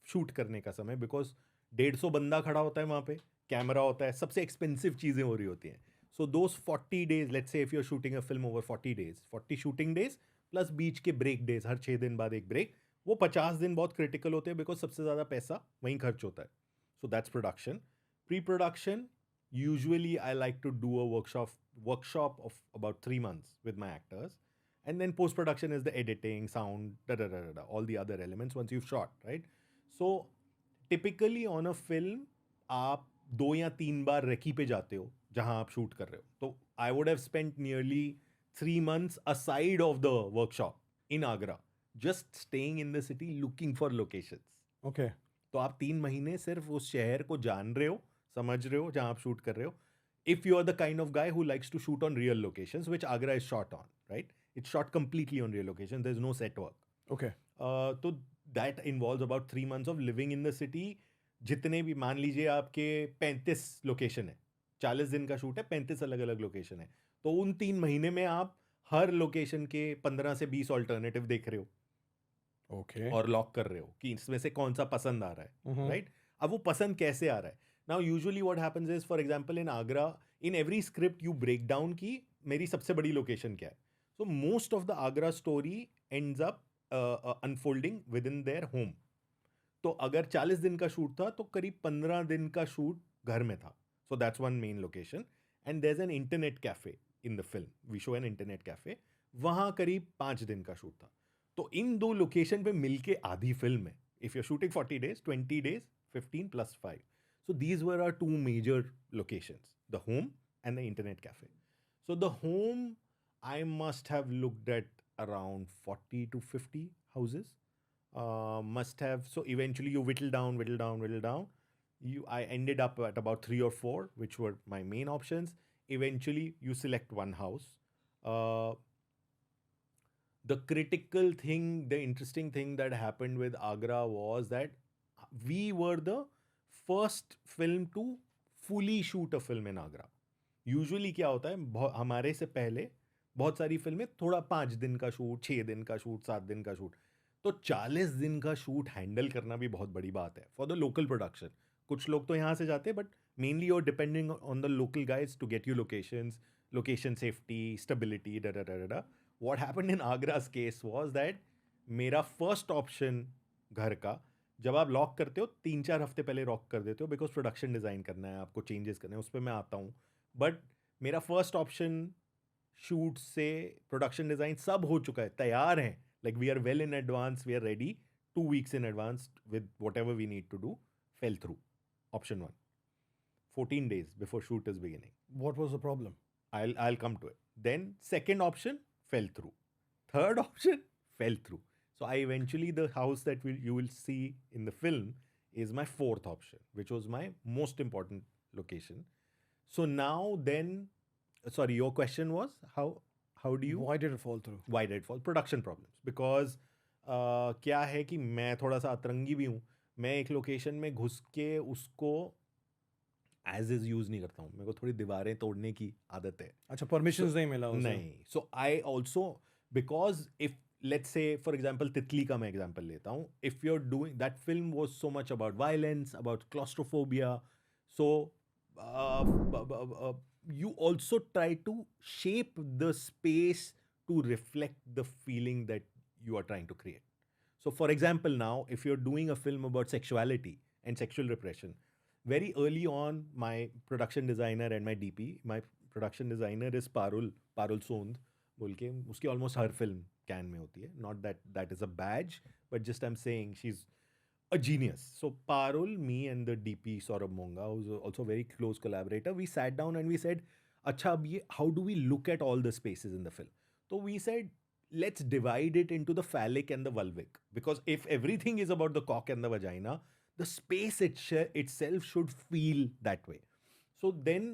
शूट करने का समय, बिकॉज 150 बंदा खड़ा होता है वहाँ पे, कैमरा होता है, सबसे एक्सपेंसिव चीज़ें हो रही होती हैं. So those 40 days, let's say if you're shooting a film over 40 days, 40 shooting days plus बीच के break days, हर 6 दिन बाद एक break, वो 50 दिन बहुत critical होते हैं because सबसे ज़्यादा पैसा वहीं खर्च होता है. So that's production. Pre-production, usually I like to do a workshop of about 3 months with my actors. And then post-production is the editing, sound, all the other elements once you've shot, right? So typically on a film, आप 2 या 3 बार recce पे जाते हो जहां आप shoot कर रहे हो. तो I would have spent nearly 3 months aside of the workshop in Agra just staying in the city looking for locations. Okay. तो आप 3 महीने सिर्फ उस शहर को जान रहे हो, समझ रहे हो जहाँ आप शूट कर रहे हो. If you are the kind of guy who likes to shoot on real locations, which Agra is shot on, right? It's shot completely on real locations. There's no set work. Okay. तो that involves about 3 months of living in the city. जितने भी मान लीजिए आपके 35 location है, 40 दिन का shoot है, 35 अलग अलग लोकेशन है, तो उन 3 महीने में आप हर लोकेशन के 15 से 20 ऑल्टरनेटिव देख रहे हो Okay. और लॉक कर रहे हो कि इसमें से कौन सा पसंद आ रहा है, राइट? अब वो पसंद कैसे आ रहा है? Now usually what happens is, for example in Agra, in every script you break down की मेरी सबसे बड़ी लोकेशन क्या है. So most of the Agra story ends up unfolding within their home. तो अगर 40 दिन का शूट था तो करीब 15 दिन का शूट घर में था. So that's one main location. And there is an internet cafe in the film. We show an internet cafe. वहाँ करीब 5 दिन का शूट था. तो इन दो लोकेशन पे मिलके आधी फिल्म है. If you are shooting 40 days, 20 days, 15 plus 5. So these were our two major locations, the home and the internet cafe. So the home, I must have looked at around 40 to 50 houses. Must have. So eventually you whittle down, whittle down, whittle down. I ended up at about 3 or 4, which were my main options. Eventually you select one house. The critical thing, the interesting thing that happened with Agra was that we were the first film to fully shoot a film in Agra. Usually क्या होता है, हमारे से पहले बहुत सारी फिल्में थोड़ा 5 दिन का शूट, 6 दिन का शूट, 7 दिन का शूट. तो 40 दिन का शूट हैंडल करना भी बहुत बड़ी बात है फॉर द लोकल प्रोडक्शन. कुछ लोग तो यहाँ से जाते हैं, but mainly your depending on the local guys to get you locations, location safety, stability, da da da डा. What happened in Agra's case was that मेरा फर्स्ट ऑप्शन घर का, जब आप लॉक करते हो 3-4 हफ्ते पहले लॉक कर देते हो, बिकॉज प्रोडक्शन डिज़ाइन करना है, आपको चेंजेस करने हैं, उस पर मैं आता हूँ. बट मेरा फर्स्ट ऑप्शन शूट से प्रोडक्शन डिज़ाइन सब हो चुका है, तैयार है. Like we are well in advance, we are ready 2 weeks in advance with whatever we need to do. Fell through. Option 1. 14 days before shoot is beginning. What was the problem? I'll come to it. Then second option fell through. Third option fell through. So I eventually, the house that you will see in the film is my fourth option, which was my most important location. So now then, sorry, your question was how do you, Why did it fall through? why did it fall? Production problems. Because क्या है कि मैं थोड़ा सा अतरंगी भी हूँ. मैं एक लोकेशन में घुस के उसको एज इज यूज नहीं करता हूँ. मेरे को थोड़ी दीवारें तोड़ने की आदत है. अच्छा, परमिशंस नहीं मिला उसे? नहीं. So I also, because if let's say for example Titli का मैं एग्जाम्पल लेता हूँ. If you are doing that film was so much about violence, about claustrophobia. So you also try to shape the space to reflect the feeling that you are trying to create. So for example, now if you're doing a film about sexuality and sexual repression, very early on, my production designer and my DP, my production designer is Parul Sondh बोल के, उसकी almost her film can में होती है. Not that that is a badge, but just I'm saying she's a genius. So Parul, me and the DP Saurabh Monga, who's also a very close collaborator, we sat down and we said, अच्छा अब ये how do we look at all the spaces in the film? So we said, let's divide it into the phallic and the vulvic, because if everything is about the cock and the vagina, the space itself should feel that way. So then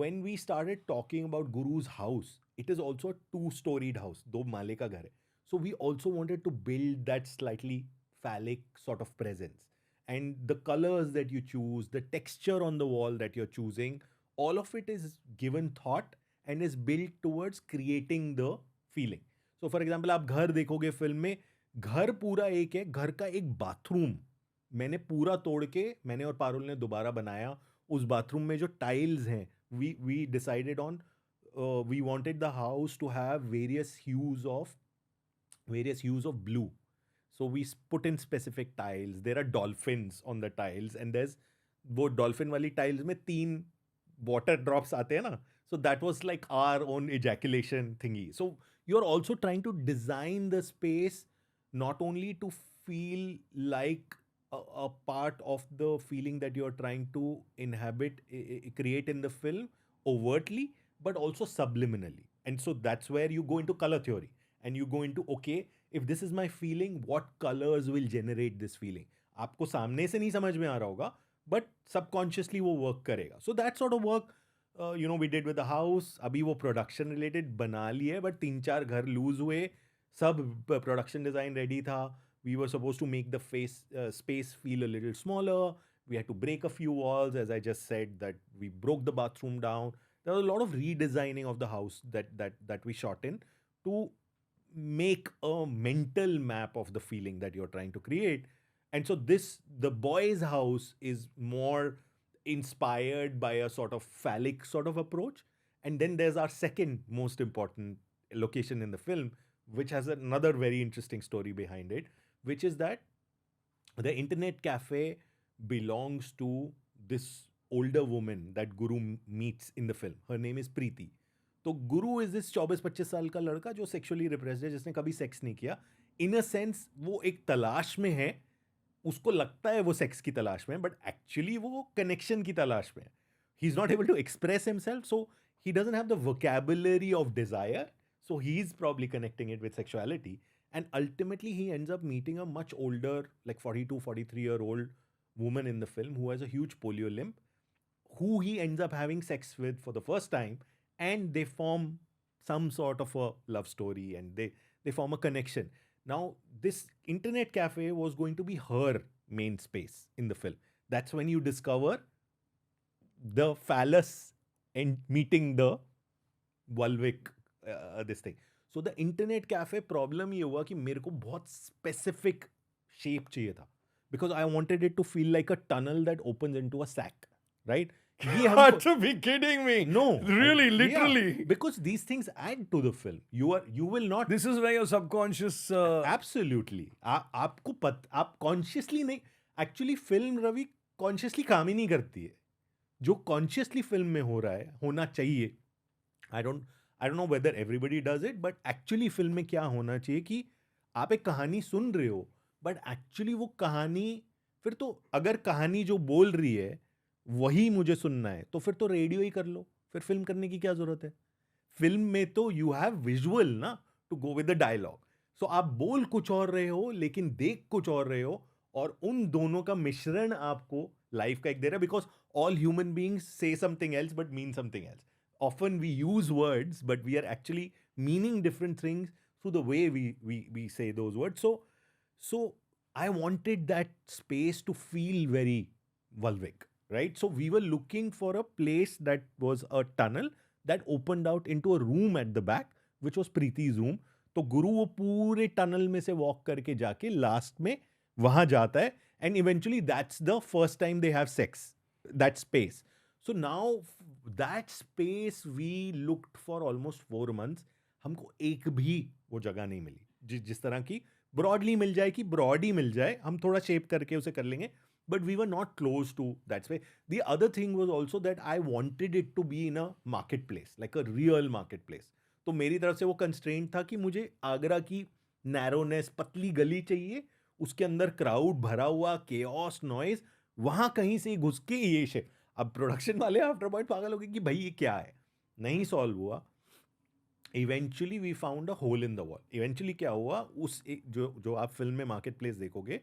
when we started talking about Guru's house, it is also a 2-storied house, दो माले का घर है. So we also wanted to build that slightly phallic sort of presence. And the colors that you choose, the texture on the wall that you're choosing, all of it is given thought and is built towards creating the feeling. So for example, आप घर देखोगे film में, घर पूरा एक है, घर का एक बाथरूम मैंने पूरा तोड़ के, मैंने और पारुल ने दोबारा बनाया. उस बाथरूम में जो टाइल्स हैं, we decided on, we wanted the house to have various hues of blue. So we put in specific tiles. There are dolphins on the tiles, and there's वो dolphin वाली tiles में 3 water drops आते हैं ना. So that was like our own ejaculation thingy. So you're also trying to design the space not only to feel like a part of the feeling that you're trying to inhabit, create in the film overtly, but also subliminally. And so that's where you go into color theory and you go into, okay, if this is my feeling, what colors will generate this feeling. आपको सामने से नहीं समझ में आ रहा होगा, but subconsciously वो work करेगा. So that sort of work, we did with the house. अभी वो production related बना ली है, but 3-4 घर lose हुए, सब production design ready था. We were supposed to make the space feel a little smaller. We had to break a few walls, as I just said, that we broke the bathroom down. There was a lot of redesigning of the house that we shot in to make a mental map of the feeling that you're trying to create. And so the boy's house is more inspired by a sort of phallic sort of approach. And then there's our second most important location in the film, which has another very interesting story behind it, which is that the internet cafe belongs to this older woman that Guru meets in the film. Her name is Preeti. तो गुरु is this 24-25 साल का लड़का जो sexually repressed है, जिसने कभी sex नहीं किया. इन अ सेंस वो एक तलाश में है. उसको लगता है वो सेक्स की तलाश में, बट एक्चुअली वो कनेक्शन की तलाश में है. He is not able to express himself, so he doesn't have the vocabulary of desire, so he's probably connecting it with sexuality. And ultimately he ends up meeting a much older, like 42-43-year-old woman in the film who has a huge polio limp, who he ends up having sex with for the first time, and they form some sort of a love story, and they form a connection. Now this internet cafe was going to be her main space in the film. That's when you discover the phallus and meeting the vulvic this thing. So the internet cafe problem ये हुआ कि मेरे को बहुत specific shape चाहिए था, because I wanted it to feel like a tunnel that opens into a sack, right? ये हमको to be kidding me. no Really, yeah, literally. because these things add to the film. You will not This is where your subconscious. absolutely आप consciously नहीं, actually film Ravi consciously काम ही नहीं करती है. जो consciously film में हो रहा है, होना चाहिए. I don't know whether everybody does it, but actually film में क्या होना चाहिए कि आप एक कहानी सुन रहे हो, but actually वो कहानी, फिर तो अगर कहानी जो बोल रही है वही मुझे सुनना है, तो फिर तो रेडियो ही कर लो. फिर फिल्म करने की क्या जरूरत है? फिल्म में तो यू हैव विजुअल ना to go with the dialogue. So आप बोल कुछ और रहे हो लेकिन देख कुछ और रहे हो, और उन दोनों का मिश्रण आपको लाइफ का एक दे रहा है. बिकॉज ऑल ह्यूमन बीइंग्स से something else but mean something else. Often we use words, but we are actually meaning different things through the way we say those words. So I wanted that space to feel very vulvic, right? So we were looking for a place that was a tunnel that opened out into a room at the back, which was Preeti's room. तो गुरु वो पूरे tunnel में से walk करके जाके last में वहां जाता है, and eventually that's the first time they have sex, that space. So now that space we looked for almost 4 months. हमको एक भी वो जगह नहीं मिली जिस तरह की ब्रॉडली मिल जाए, कि ब्रॉड ही मिल जाए, हम थोड़ा शेप करके उसे कर लेंगे, but we were not close to that space. The other thing was also that I wanted it to be in a market place, like a real market place. तो मेरी तरफ से वो कंस्ट्रेंट था कि मुझे आगरा की नैरोनेस, पतली गली चाहिए, उसके अंदर क्राउड भरा हुआ, केओस, नॉइज, वहां कहीं से घुस के ये शेप. अब प्रोडक्शन वाले आफ्टर पॉइंट पागल हो गए कि भाई ये क्या है, नहीं सॉल्व हुआ. Eventually we found a hole in the wall. Eventually क्या हुआ, उस जो आप फिल्म में मार्केट प्लेस देखोगे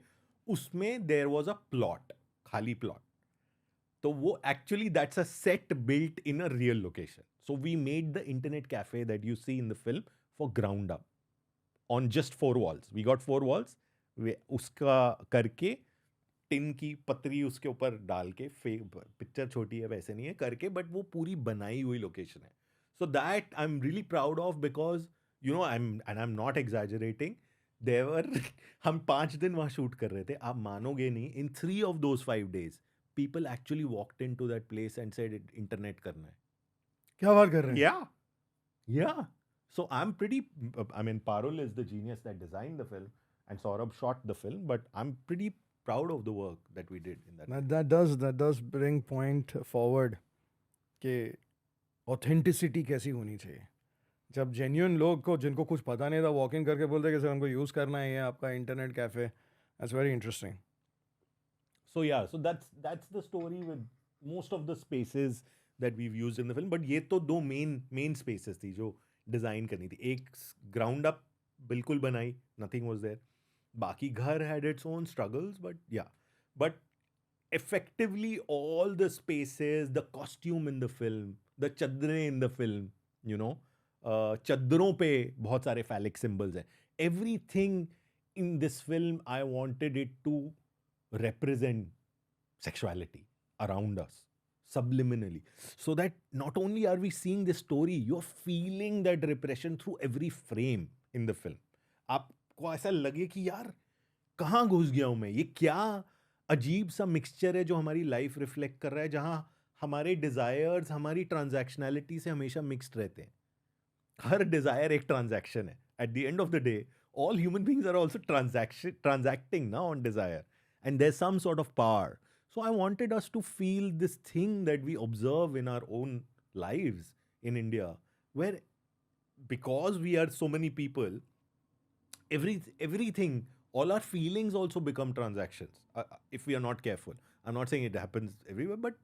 उसमें देयर वॉज अ प्लॉट, खाली प्लॉट. तो वो actually that's a set built in a real location. So we made the internet cafe that you see in the film for ground up on just 4 walls. We got 4 walls. उसका करके tin की पतरी उसके ऊपर डाल के, picture छोटी है वैसे नहीं है करके, बट वो पूरी बनाई हुई लोकेशन है. So that I am really proud of, because I am not exaggerating. देवर हम 5 दिन वहां शूट कर रहे थे. आप मानोगे नहीं, इन 3 of those 5 days people actually walked into that place and said internet करना है. क्या बात कर रहे हैं? Yeah. So I'm pretty, I mean, Parul is the genius that designed the film and Saurabh shot the film, but I'm pretty proud of the work that we did in that. That does bring point forward कि authenticity कैसी होनी चाहिए. जब genuine लोग को, जिनको कुछ पता नहीं था, वॉक इन करके बोलते कि सर हमको यूज़ करना है ये आपका internet cafe, that's very interesting. So yeah, so that's the story with most of the spaces that we've used in the film. But ये तो दो main spaces थी जो डिजाइन करनी थी. एक ग्राउंड अप बिल्कुल बनाई, nothing was there. बाकी घर had its own struggles, but yeah. But effectively all the spaces, the costume in the film, the chadre in the film, you know, chadron pe bahut sare phallic symbols hai. Everything in this film, I wanted it to represent sexuality around us subliminally, so that not only are we seeing this story, you're feeling that repression through every frame in the film. आपको ऐसा लगे कि यार कहाँ घुस गया हूं मैं, ये क्या अजीब सा मिक्सचर है जो हमारी लाइफ रिफ्लेक्ट कर रहा है, जहां हमारे डिजायर्स हमारी ट्रांजैक्शनैलिटी से हमेशा मिक्स्ड रहते हैं. हर डिजायर एक ट्रांजैक्शन है. At the end of the day all human beings are also transacting now on desire, and there's some sort of power. So I wanted us to feel this thing that we observe in our own lives in India, where because we are so many people, everything, all our feelings also become transactions, if we are not careful. I'm not saying it happens everywhere, but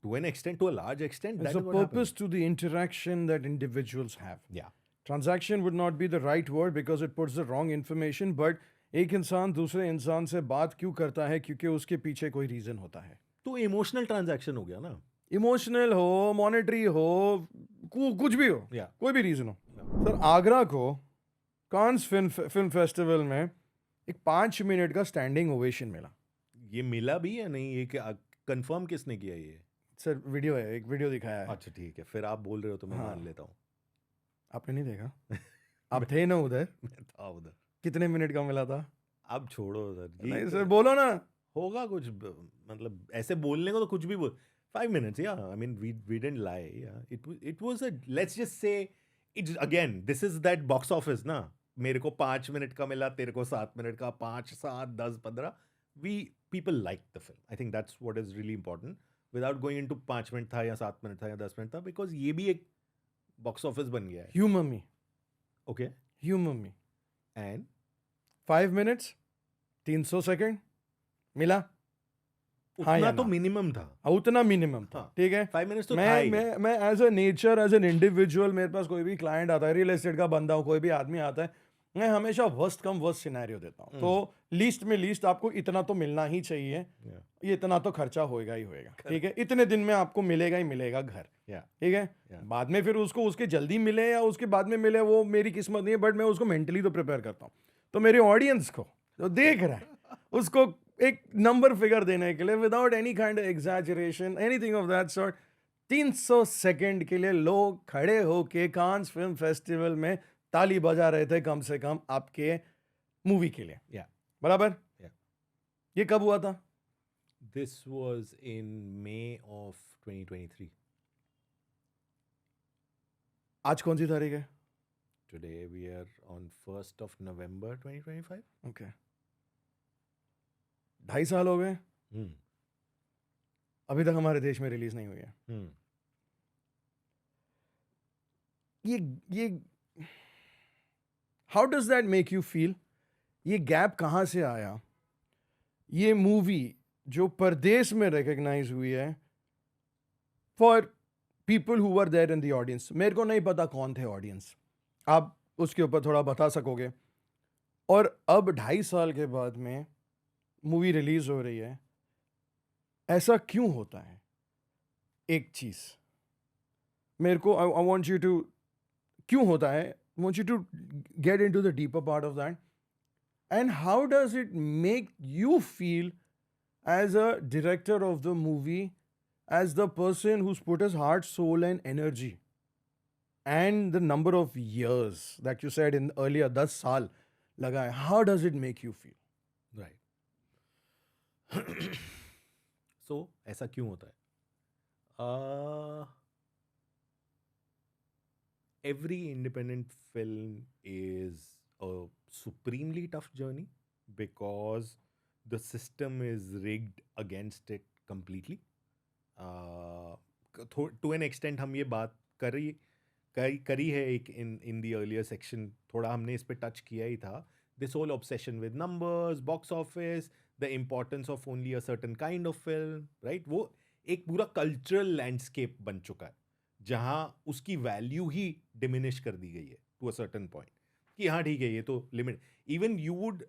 to an extent, to a large extent, There's that a is what purpose happens. to the interaction that individuals have. Yeah. Transaction would not be the right word because it puts the wrong information, but एक इंसान दूसरे इंसान से बात क्यों करता है, क्योंकि उसके पीछे कोई रीजन होता है. तो इमोशनल ट्रांजैक्शन हो गया ना. इमोशनल हो, मॉनेटरी हो, कुछ भी हो, Yeah. कोई भी रीजन हो. सर, आगरा को कांस फिल्म फेस्टिवल में एक 5 मिनट का स्टैंडिंग ओवेशन मिला. ये मिला भी या नहीं, ये कंफर्म किसने किया ये? सर वीडियो है, एक वीडियो दिखाया है. अच्छा ठीक है, फिर आप बोल रहे हो तो मैं हाँ. मान लेता हूँ. आपने नहीं देखा? आप थे ना उधर? मैं था उधर. कितने मिनट का मिला था? अब छोड़ो सर, नहीं सर, बोलो ना. होगा कुछ, मतलब ऐसे बोलने को तो कुछ भी बोल. 5 minutes, yeah. I mean, we didn't lie. Yeah, it was a, let's just say, it's again, this is that box office ना. मेरे को 5 मिनट का मिला, तेरे को 7 मिनट का, 5, 7, 10, 15. People like the film. I think that's what is really important. Without going into 5 minute था या 7 मिनट था या 10 मिनट था, because ये भी एक बॉक्स ऑफिस बन गया है. Humour me, okay. Humour me. And 5 minutes 300 second मिला. हाँ उतना या तो ना? मिनिमम था. उतना मिनिमम था. हाँ. ठीक है. 5 minutes तो था ही. मैं as a nature, as an individual, मेरे पास कोई भी क्लाइंट आता है, रियल एस्टेट का बंदा हो, कोई भी आदमी आता है, मैं हमेशा वर्स्ट कम वर्स्ट सिनेरियो देता हूँ. तो लीस्ट में लीस्ट आपको इतना तो मिलना ही चाहिए. Yeah. ये इतना तो खर्चा होएगा ही होएगा. ठीक है. इतने दिन में आपको मिलेगा ही मिलेगा घर. Yeah. ठीक है. Yeah. बाद में फिर उसको उसके जल्दी मिले या उसके बाद में मिले, वो मेरी किस्मत नहीं है, बट मैं उसको मेंटली तो प्रिपेयर करता हूँ. तो मेरे ऑडियंस को जो देख रहा है उसको एक नंबर फिगर देने के लिए, without any kind of exaggeration, anything of that sort, 300 second के लिए लोग खड़े होके कांस फिल्म फेस्टिवल में ताली बजा रहे थे, कम से कम आपके मूवी के लिए. Yeah. बराबर. Yeah. ये कब हुआ था? This was in May of 2023. आज कौन सी तारीख है? Today we are on 1st of November 2025. Okay. 2.5 साल हो गए, Hmm. अभी तक हमारे देश में रिलीज नहीं हुई है. Hmm. ये how does that make you feel? ये गैप कहाँ से आया? ये मूवी जो परदेश में रिकग्नाइज हुई है for people who were there in the audience. मेरे को नहीं पता कौन थे ऑडियंस, आप उसके ऊपर थोड़ा बता सकोगे? और अब 2.5 साल के बाद में मूवी रिलीज हो रही है, ऐसा क्यों होता है? एक चीज मेरे को, आई वांट यू टू, क्यों होता है? I want you to get into the deeper part of that. And how does it make you feel as a director of the movie, as the person who's put his heart, soul and energy and the number of years that you said in earlier 10 साल लगा है, how does it make you feel? Right. So ऐसा क्यों होता है? Every independent film is a supremely tough journey because the system is rigged against it completely. To an extent हम ये बात करी है एक in the earlier section, थोड़ा हमने इस पे टच किया ही था. This whole obsession with numbers, box office, the importance of only a certain kind of film, right? वो एक पूरा cultural landscape बन चुका है जहाँ उसकी वैल्यू ही डिमिनिश कर दी गई है टू अ सर्टेन पॉइंट, कि हाँ ठीक है ये तो limit. Even you would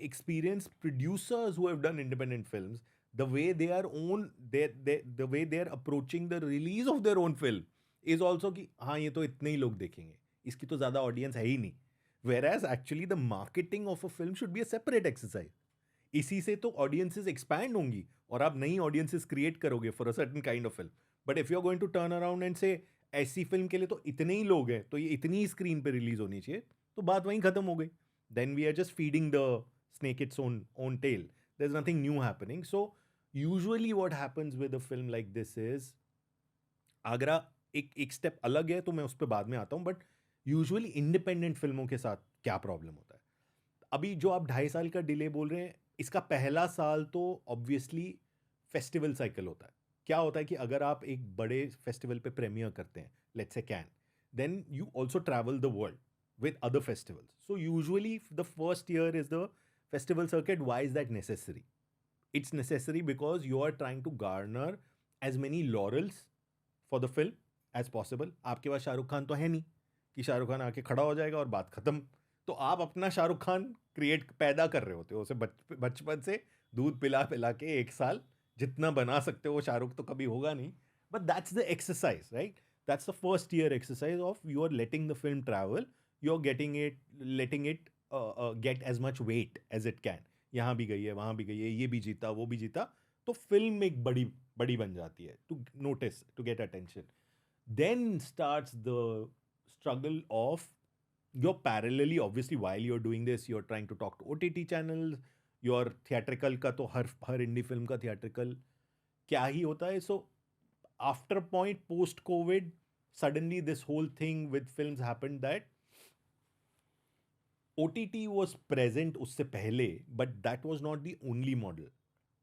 experience producers who have done independent films, the way they are own, the way they are approaching the release of their own film is also कि हाँ ये तो इतने ही लोग देखेंगे, इसकी तो ज़्यादा ऑडियंस है ही नहीं. Whereas actually the marketing of a film should be a separate exercise. इसी से तो ऑडियंसेस एक्सपैंड होंगी और आप नई ऑडियंसेस क्रिएट करोगे for a certain kind of film. But if you are going to turn around and say ऐसी film के लिए तो इतने ही लोग हैं तो ये इतनी ही स्क्रीन पे रिलीज होनी चाहिए, तो बात वहीं खत्म हो गई. Then we are just feeding the snake its own tail. There's nothing new happening. So usually what happens with a film like this is, Agra एक एक स्टेप अलग है तो मैं उस पर बाद में आता हूँ, बट यूजुअली इंडिपेंडेंट फिल्मों के साथ क्या प्रॉब्लम होता है. अभी जो आप 2.5 साल का डिले बोल रहे हैं, इसका पहला साल तो ऑब्वियसली फेस्टिवल साइकिल होता है. क्या होता है कि अगर आप एक बड़े फेस्टिवल पे प्रीमियर करते हैं, let's say Cannes, then you also travel the world with other festivals. So usually the first year is the festival circuit. Why is that necessary? It's necessary because you are trying to garner as many laurels for the film as possible. आपके पास शाहरुख खान तो है नहीं कि शाहरुख खान आके खड़ा हो जाएगा और बात खत्म. तो आप अपना शाहरुख खान क्रिएट पैदा कर रहे होते हो उसे बचपन से दूध पिला पिला के. 1 साल जितना बना सकते हो, वो शाहरुख तो कभी होगा नहीं, but that's the exercise, right? That's the first year exercise of you are letting the film travel. You're letting it get as much weight as it can. यहाँ भी गई है, वहाँ भी गई है, ये भी जीता, वो भी जीता, तो फिल्म एक बड़ी बड़ी बन जाती है, to notice, to get attention. Then starts the struggle of you're parallelly, obviously, while you're doing this, you're trying to talk to OTT channels. Your theatrical का तो हर इंडी फिल्म का theatrical क्या ही होता है. So after a point post COVID, suddenly this whole thing with films happened that OTT was present उससे पहले, but that was not the only model.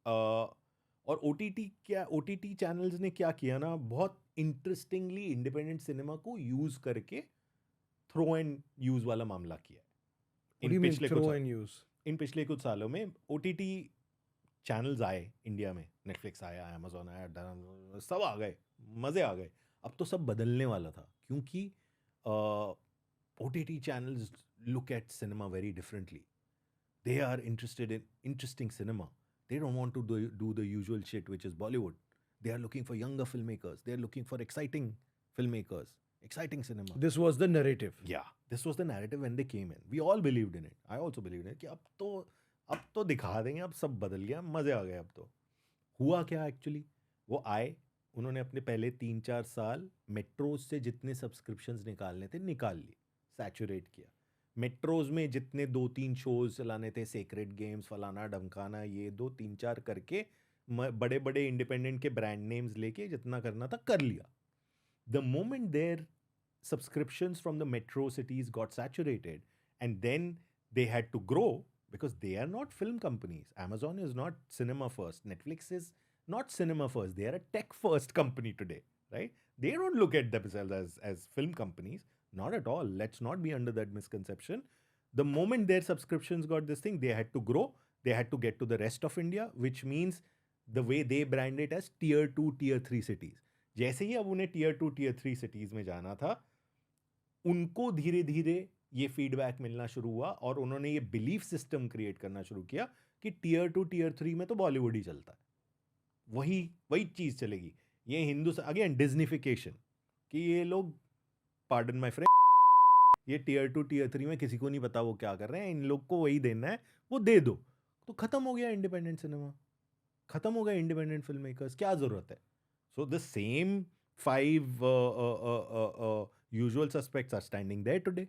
और OTT channels ने क्या किया ना, बहुत इंटरेस्टिंगली इंडिपेंडेंट सिनेमा को यूज करके थ्रो एंड यूज वाला मामला किया. इन पिछले कुछ सालों में OTT चैनल्स आए इंडिया में, नेटफ्लिक्स आया, अमेजोन आया, सब आ गए, मज़े आ गए. अब तो सब बदलने वाला था, क्योंकि OTT channels look at cinema very differently. They are interested in interesting cinema. They don't want to do the usual shit, which is Bollywood. They are looking for younger filmmakers. They are looking for exciting filmmakers, exciting cinema. This was the narrative. Yeah, this was the narrative when they came in. We all believed in it. I also believed in it कि अब तो दिखा देंगे, अब सब बदल गया, मज़े आ गए. अब तो हुआ क्या एक्चुअली, वो आए, उन्होंने अपने पहले 3-4 साल मेट्रोज से जितने सब्सक्रिप्शंस निकालने थे निकाल लिए, सैचुरेट किया. मेट्रोज में जितने 2-3 शोज चलाने थे, सेक्रेट गेम्स, फलाना ढमकाना, ये 2-3-4 करके बड़े बड़े इंडिपेंडेंट के ब्रांड नेम्स लेके जितना करना था कर लिया. The moment there subscriptions from the metro cities got saturated, and then they had to grow because they are not film companies. Amazon is not cinema first. Netflix is not cinema first. They are a tech first company today, right? They don't look at themselves as film companies. Not at all. Let's not be under that misconception. The moment their subscriptions got this thing, they had to grow. They had to get to the rest of India, which means the way they brand it as tier 2, tier 3 cities. जैसे ही अब उन्हें tier 2, tier 3 cities में जाना था, उनको धीरे धीरे ये फीडबैक मिलना शुरू हुआ और उन्होंने ये बिलीफ सिस्टम क्रिएट करना शुरू किया कि टियर 2, टियर 3 में तो बॉलीवुड ही चलता है, वही चीज़ चलेगी. ये हिंदुस्तान, अगेन डिज्निफिकेशन, कि ये लोग, पार्डन माय फ्रेंड, ये टियर 2, टियर 3 में किसी को नहीं पता वो क्या कर रहे हैं, इन लोग को वही देना है, वो दे दो. तो खत्म हो गया इंडिपेंडेंट सिनेमा, खत्म हो गया इंडिपेंडेंट फिल्म मेकर्स, क्या ज़रूरत है. So the same 5 usual suspects are standing there today.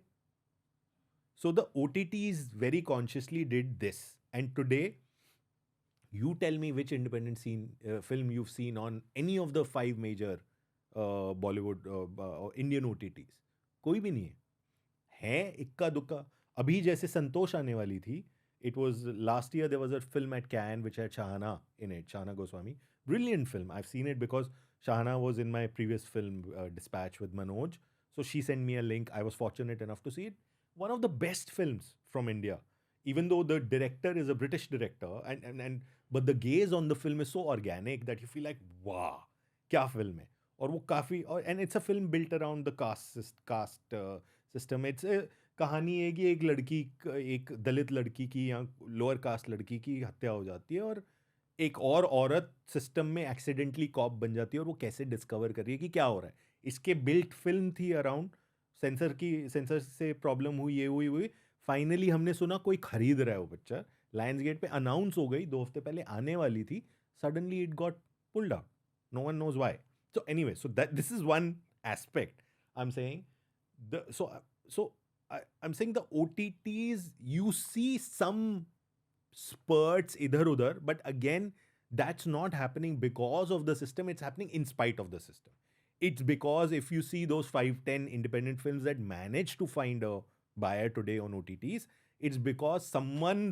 So the OTTs very consciously did this. And today, you tell me which independent film you've seen on any of the 5 major Bollywood Indian OTTs. कोई भी नहीं है इक्का दुक्का. अभी जैसे संतोष आने वाली थी, it was last year there was a film at Cannes which had Shahana in it, Shahana Goswami. Brilliant film. I've seen it because Shahana was in my previous film Dispatch with Manoj. So she sent me a link. I was fortunate enough to see it. One of the best films from India, even though the director is a British director, but the gaze on the film is so organic that you feel like, wow, क्या film है. और वो काफ़ी, and it's a film built around the caste system. कहानी है कि एक लड़की एक दलित लड़की की या लोअर कास्ट लड़की की हत्या हो जाती है और एक और औरत सिस्टम में एक्सीडेंटली कॉप बन जाती है और वो कैसे डिस्कवर कर रही है कि क्या हो रहा है. इसके बिल्ट फिल्म थी अराउंड, सेंसर से प्रॉब्लम हुई, ये हुई. फाइनली हमने सुना कोई खरीद रहा है वो पिक्चर. लायंस गेट पे अनाउंस हो गई, 2 हफ्ते पहले आने वाली थी. Suddenly it got pulled out. No one knows why. So anyway, so that this is one aspect. I'm saying I'm saying the OTTs, you see some spurts idhar udhar, but again, that's not happening because of the system. It's happening in spite of the system. It's because if you see those 5-10 independent films that manage to find a buyer today on OTTs, it's because someone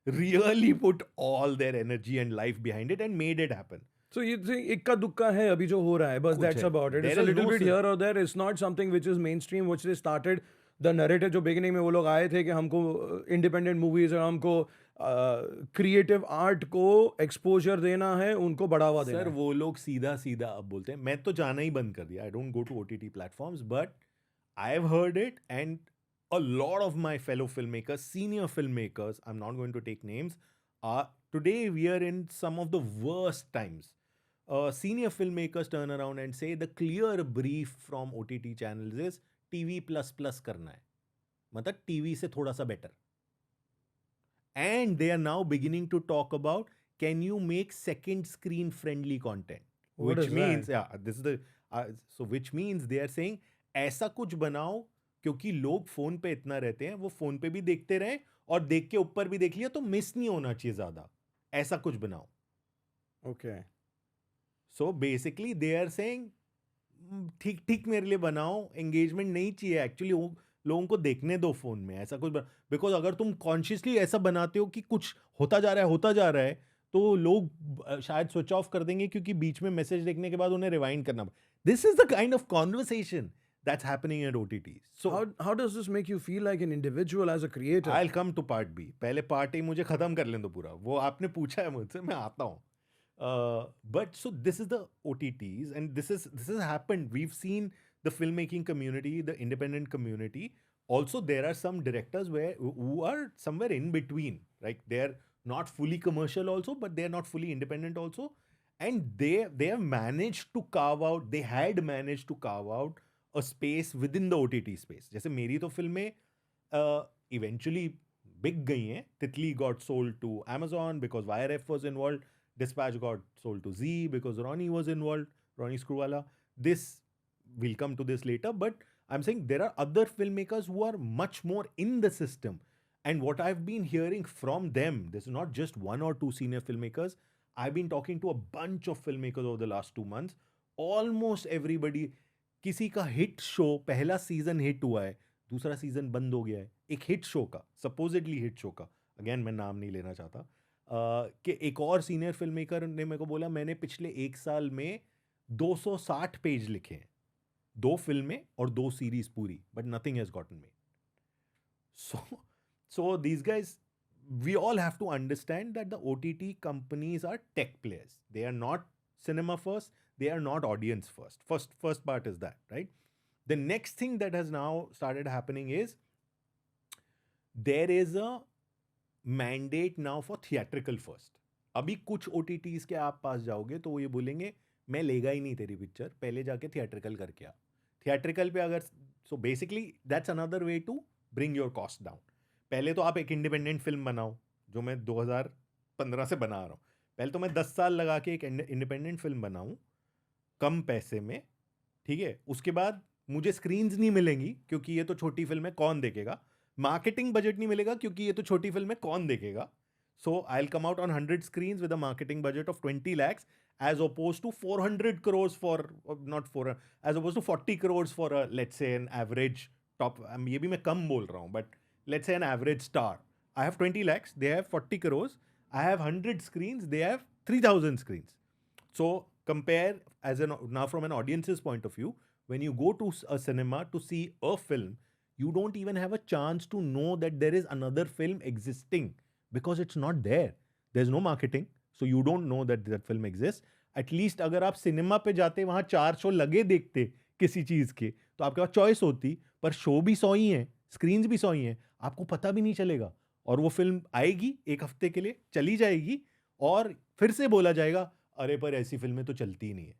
really put all their energy and life behind it and made it happen. So you think इक्का दुक्का है अभी जो हो रहा है, बस कुछ that's है. about it. It's There a is little no bit here or there. It's not something which is mainstream, which they started. The narrative जो beginning में वो लोग आए थे कि हमको independent movies और हमको creative art को exposure देना है, उनको बढ़ावा देना सर है. वो लोग सीधा सीधा अब बोलते हैं. मैं तो जाना ही बंद कर दिया. I don't go to OTT platforms, but I have heard it and a lot of my fellow filmmakers, senior filmmakers, I'm not going to take names, today we are in some of the worst times. Senior filmmakers turn around and say the clear brief from OTT channels is TV plus plus करना है, मतलब TV से थोड़ा सा better. And they are now beginning to talk about, can you make second screen friendly content? What Which is means, that? yeah, this is the so which means they are saying ऐसा कुछ बनाओ क्योंकि लोग phone पे इतना रहते हैं, वो फोन पे भी देखते रहे और देख के ऊपर भी देख लिया तो मिस नहीं होना चाहिए ज्यादा. ऐसा कुछ बनाओ. Okay. So basically they are saying ठीक ठीक मेरे लिए बनाओ, एंगेजमेंट नहीं चाहिए एक्चुअली. लोगों को देखने दो फोन में ऐसा कुछ. बिकॉज अगर तुम कॉन्शियसली ऐसा बनाते हो कि कुछ होता जा रहा है तो लोग शायद स्विच ऑफ कर देंगे क्योंकि बीच में मैसेज देखने के बाद उन्हें रिवाइंड करना. This is the kind of conversation that's happening at OTT. So How does this make you feel like an individual as a creator? I'll come to part B. पहले part A मुझे खत्म कर लें दो पूरा. वो आपने पूछा है मुझसे, मैं आता हूँ. But so this is the OTTs, and this has happened. We've seen the filmmaking community, the independent community. Also, there are some directors who are somewhere in between. Right? They are not fully commercial also, but they are not fully independent also. And they have managed to carve out. They had managed to carve out a space within the OTT space. जैसे मेरी तो फिल्में eventually बिक गई हैं. तितली got sold to Amazon because YRF was involved. Dispatch got sold to Z because Ronnie was involved. Ronnie Screwvala. This, we'll come to this later, but I'm saying there are other filmmakers who are much more in the system. And what I've been hearing from them, this is not just one or two senior filmmakers. I've been talking to a bunch of filmmakers over the last 2 months. Almost everybody, किसी का hit show, पहला season hit हुआ है, दूसरा season बंद हो गया है. एक हिट शो का, सपोजिटली हिट शो का, अगेन मैं नाम नहीं लेना चाहता, कि एक और सीनियर फिल्म मेकर ने मेरे को बोला मैंने पिछले 1 साल में 260 पेज लिखे हैं, 2 फिल्में और 2 सीरीज पूरी, but nothing has gotten made. So these guys, we all have to understand that the OTT companies are tech players. They are not cinema first. They are not audience first. First part is that, right? The next thing that has now started happening is there is a mandate now for theatrical first. अभी कुछ OTTs के आप पास जाओगे तो वो ये बोलेंगे मैं लेगा ही नहीं तेरी पिक्चर, पहले जाके थिएट्रिकल करके आ. थिएट्रिकल पे अगर, so basically that's another way to bring your cost down. पहले तो आप एक इंडिपेंडेंट फिल्म बनाओ, जो मैं 2015 से बना रहा हूँ. पहले तो मैं 10 साल लगा के एक इंडिपेंडेंट फिल्म बनाऊँ कम पैसे में, ठीक है. उसके बाद मुझे स्क्रीन्स नहीं मिलेंगी क्योंकि ये तो छोटी फिल्म है, कौन देखेगा. मार्केटिंग बजट नहीं मिलेगा क्योंकि ये तो छोटी फिल्म है, कौन देखेगा. So I will come out on 100 screens with a marketing budget of 20 lakhs as opposed to 400 crores for, not 400, as opposed to 40 crores for a, let's say, an average top, ये भी मैं कम बोल रहा हूँ, but let's say an average star. I have 20 lakhs, they have 40 crores. I have 100 screens, they have 3,000 screens. So compare now from an audience's point of view, when you go to a cinema to see a film, you don't even have a chance to know that there is another film existing because it's not there. There's no marketing, so you don't know that that film exists. At least अगर आप cinema पे जाते, वहाँ 4 show लगे देखते किसी चीज़ के, तो आपके पास चॉइस होती, पर शो भी 100 ही हैं, स्क्रीन्स भी 100 ही हैं, आपको पता भी नहीं चलेगा, और वो फिल्म आएगी 1 हफ्ते के लिए, चली जाएगी, और फिर से बोला जाएगा अरे पर ऐसी फिल्में तो चलती ही नहीं है,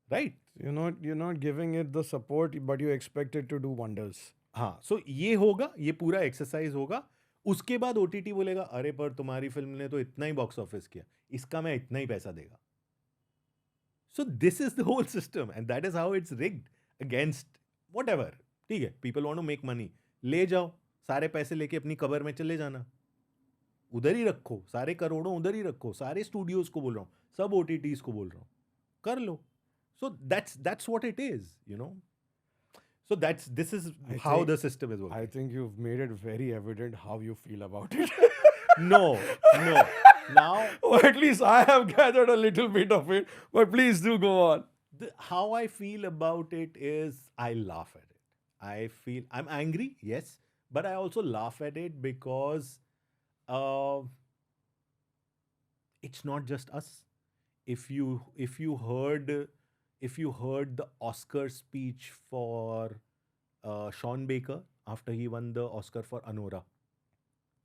right? You're not giving it the support, but you expect it to do wonders. हाँ, सो ये होगा, ये पूरा एक्सरसाइज होगा। उसके बाद ओटीटी बोलेगा अरे पर तुम्हारी फिल्म ने तो इतना ही बॉक्स ऑफिस किया, इसका मैं इतना ही पैसा देगा। So this is the whole system and that is how it's rigged against whatever. ठीक है, people want to make money, ले जाओ सारे पैसे लेके अपनी कबर में चले जाना, उधर ही रखो, सारे करोड़ों उधर ही रखो, सारे स्टूडियोज को बोल रहा हूँ, सब ओटीटीज को बोल रहा हूँ, कर लो। So that's what it is, you know. So this is I how think- the system is working. I think you've made it very evident how you feel about it. No. Now, Or at least I have gathered a little bit of it. But please do go on. how I feel about it is I laugh at it. I feel I'm angry, yes, but I also laugh at it because uh, it's not just us. If you heard the Oscar speech for Sean Baker after he won the Oscar for Anora.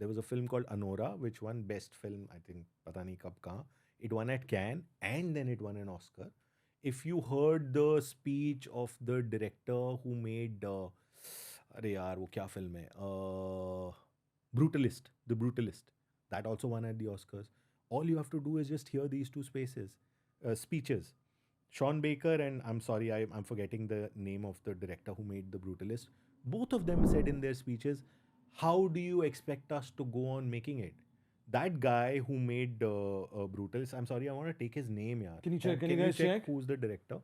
There was a film called Anora which won Best Film, I think, pata nahi kab kahan. It won at Cannes and then it won an Oscar. If you heard the speech of the director who made अरे यार वो क्या film है, Brutalist, The Brutalist, that also won at the Oscars. All you have to do is just hear these two speeches. Sean Baker and I'm sorry, I'm forgetting the name of the director who made The Brutalist. Both of them said in their speeches, how do you expect us to go on making it? That guy who made Brutalist, I'm sorry, I want to take his name, yaar. Can you check? Can you guys check? Who's the director?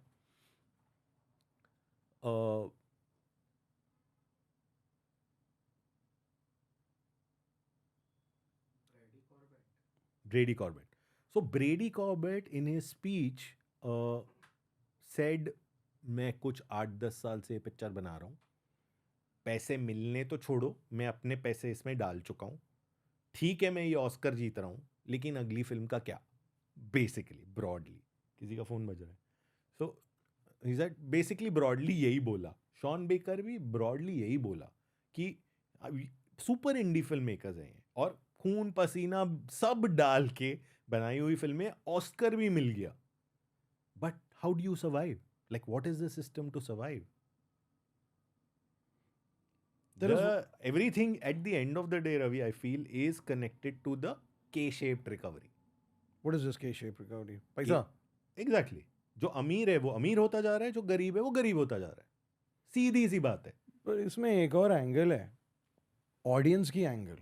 Brady Corbett. So Brady Corbett in his speech said, मैं कुछ 8-10 साल से picture बना रहा हूँ, पैसे मिलने तो छोड़ो, मैं अपने पैसे इसमें डाल चुका हूँ, ठीक है मैं ये ऑस्कर जीत रहा हूँ, लेकिन अगली फिल्म का क्या? बेसिकली ब्रॉडली, किसी का फ़ोन बज रहा है, सो ही सेड बेसिकली ब्रॉडली यही बोला। शॉन बेकर भी ब्रॉडली यही बोला कि सुपर इंडी फिल्म मेकर्स हैं ये, और खून पसीना सब डाल के बनाई हुई फिल्में, ऑस्कर भी मिल गया, but how do you survive? Like, what is the system to survive? Everything at the end of the day, Ravi, I feel, is connected to the K-shaped recovery. What is this K-shaped recovery? पैसा? Exactly. जो अमीर है वो अमीर होता जा रहा है, जो गरीब है वो गरीब होता जा रहा है, सीधी सी बात है। पर इसमें एक और एंगल है, ऑडियंस की एंगल।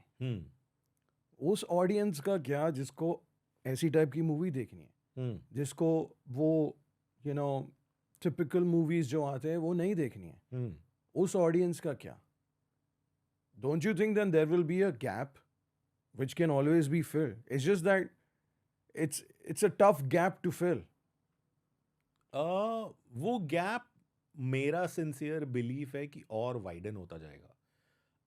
उस ऑडियंस का क्या जिसको ऐसी टाइप की मूवी देखनी है, जिसको वो यू नो टिपिकल मूवीज जो आते हैं वो नहीं देखनी है, उस ऑडियंस का क्या? Don't you think then there will be a gap which can always be filled? It's just that it's a tough gap to fill. वो गैप मेरा सिंसियर बिलीफ है कि और वाइडन होता जाएगा,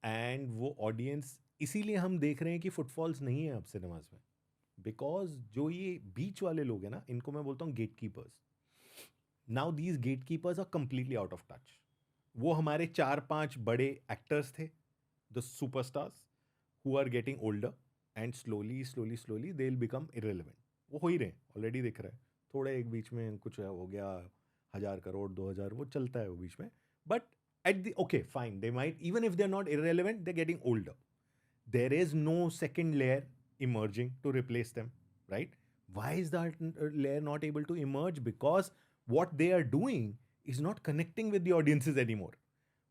एंड वो ऑडियंस, इसीलिए हम देख रहे हैं कि फुटफॉल्स नहीं है अब सिनेमाज में, बिकॉज जो ये बीच वाले लोग हैं ना, इनको मैं बोलता हूँ gate keepers. Now these gate keepers are completely out of touch. वो हमारे 4-5 बड़े एक्टर्स थे, the superstars, who are getting older and slowly they will become irrelevant. वो हो ही रहे हैं, ऑलरेडी दिख रहा है। थोड़े एक बीच में कुछ हो गया, 1000 करोड़ 2000, वो चलता है वो बीच में, but at the okay fine, they might, even if they're not irrelevant, they're getting older. There is no second layer emerging to replace them, right? Why is that layer not able to emerge? Because what they are doing is not connecting with the audiences anymore.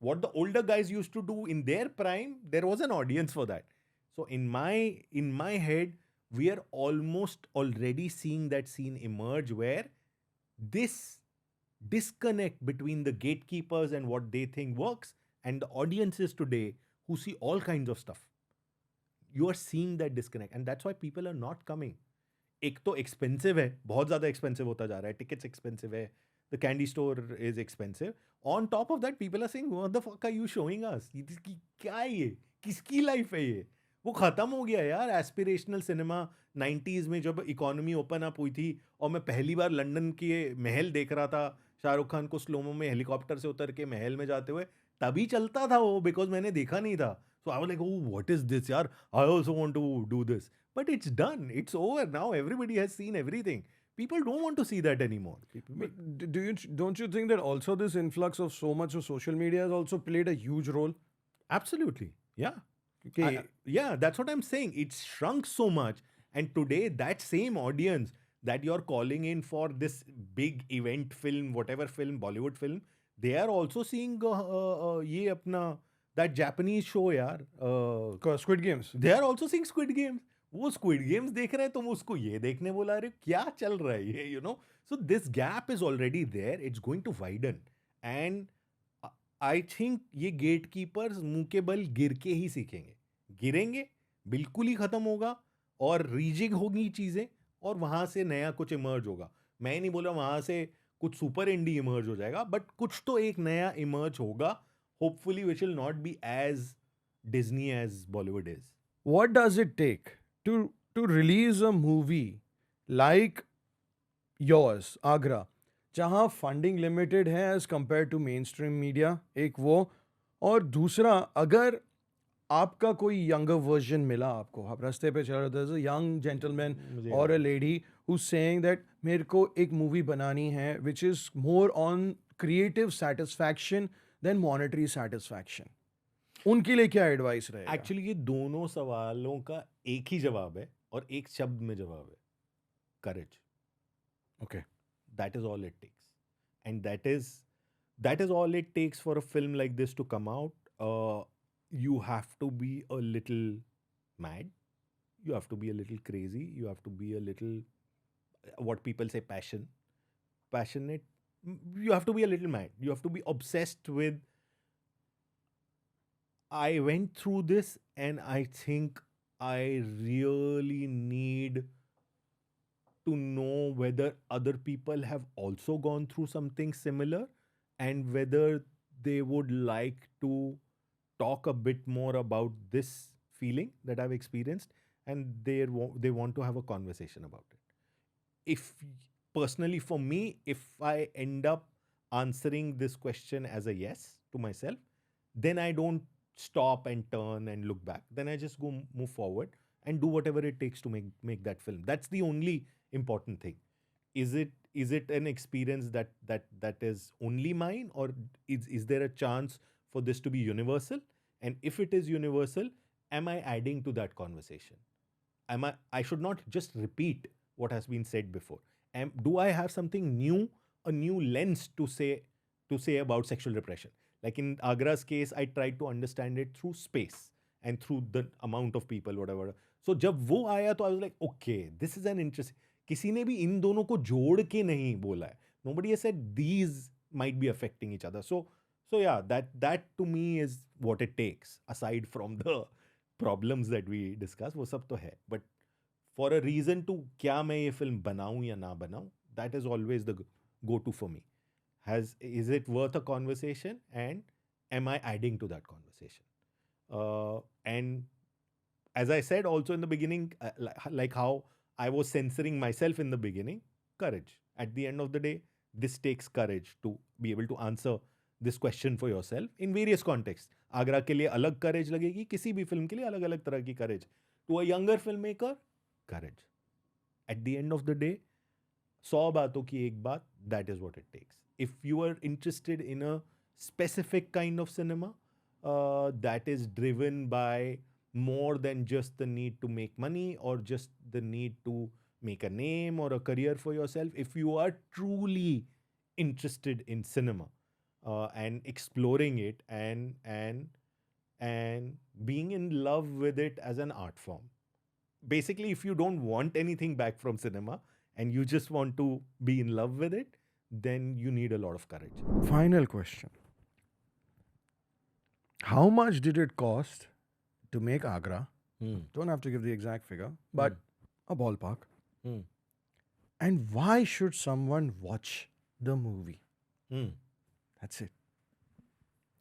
What the older guys used to do in their prime, there was an audience for that. So in my head, we are almost already seeing that scene emerge where this disconnect between the gatekeepers and what they think works and the audiences today who see all kinds of stuff. You are seeing that disconnect, and that's why people are not coming. एक तो expensive है, बहुत ज़्यादा expensive होता जा रहा है, tickets expensive है, the candy store is expensive. On top of that, people are saying, what the fuck are you showing us? क्या है ये? किसकी लाइफ है ये? वो ख़त्म हो गया यार। एस्पिरेशनल सिनेमा 90s में जब इकोनॉमी ओपन अप हुई थी और मैं पहली बार लंदन के महल देख रहा था, शाहरुख खान को स्लोमो में हेलीकॉप्टर से उतर के महल में जाते हुए, तभी चलता था वो, बिकॉज मैंने देखा नहीं था. So I was like, oh what is this यार, I also want to do this. But it's done, it's over now, everybody has seen everything. People don't want to see that anymore. But don't you think that also this influx of so much of social media has also played a huge role? Absolutely, yeah. Okay. Yeah, that's what I'm saying. It's shrunk so much. And today, that same audience that you're calling in for this big event film, whatever film, Bollywood film, they are also seeing ye apna, that Japanese show, yaar. Squid Games. They are also seeing Squid Games. वो squid games देख रहे हैं, तुम उसको ये देखने बोला रहे हो, क्या चल रहा है ये, you know. So this gap is already there, it's going to widen. And I think ये गेट कीपर्स मुंह के बल गिर के ही सीखेंगे. गिरेंगे, बिल्कुल ही खत्म होगा, और रीजिंग होगी चीजें, और वहां से नया कुछ इमर्ज होगा. मैं नहीं बोल रहा वहां से कुछ सुपर इंडी इमर्ज हो जाएगा, बट कुछ तो एक नया इमर्ज होगा, hopefully which will not be as Disney as Bollywood is. What does it take to release a movie like yours, Agra, जहाँ फंडिंग लिमिटेड है as compare to main stream media, एक वो, और दूसरा, अगर आपका कोई यंगर वर्जन मिला आपको, आप रास्ते पे चल रहे थे, यंग जेंटलमैन और a lady who saying that मेरे को एक मूवी बनानी है which is more on creative satisfaction than monetary satisfaction, उनके लिए क्या एडवाइस रहेगा? एक्चुअली ये दोनों सवालों का एक ही जवाब है, और एक शब्द में जवाब है, करेज. Okay. That is all it takes. And that is all it takes for a film like this to come out. You have to be a little mad, you have to be a little crazy, you have to be a little, what people say, passionate. You have to be a little mad, you have to be obsessed with, I went through this, and I think I really need to know whether other people have also gone through something similar, and whether they would like to talk a bit more about this feeling that I've experienced, and they want to have a conversation about it. If personally for me, if I end up answering this question as a yes to myself, then I don't stop and turn and look back. Then I just go move forward and do whatever it takes to make that film. That's the only important thing. Is it an experience that is only mine, or is there a chance for this to be universal? And if it is universal, am I adding to that conversation? I should not just repeat what has been said before. Do I have something new, a new lens to say about sexual repression? Like in Agra's case, I tried to understand it through space and through the amount of people, whatever. So जब वो आया तो I was like, okay, this is an interesting. किसी ने भी इन दोनों को जोड़ के नहीं बोला है. Nobody has said these might be affecting each other. So yeah, that to me is what it takes. Aside from the problems that we discuss, वो सब तो है. But for a reason to क्या मैं ये फिल्म बनाऊं या ना बनाऊं, that is always the go-to for me. Is it worth a conversation, and am I adding to that conversation? And as I said also in the beginning, like how I was censoring myself in the beginning, courage. At the end of the day, this takes courage to be able to answer this question for yourself in various contexts. Agra के लिए अलग courage लगेगी, किसी भी film के लिए अलग अलग तरह की courage. To a younger filmmaker, courage. At the end of the day, 100 बातों की एक बात, that is what it takes. If you are interested in a specific kind of cinema that is driven by more than just the need to make money or just the need to make a name or a career for yourself, if you are truly interested in cinema and exploring it and being in love with it as an art form, basically, if you don't want anything back from cinema and you just want to be in love with it, then you need a lot of courage. Final question. How much did it cost to make Agra? Don't have to give the exact figure, but a ballpark. And why should someone watch the movie? That's it.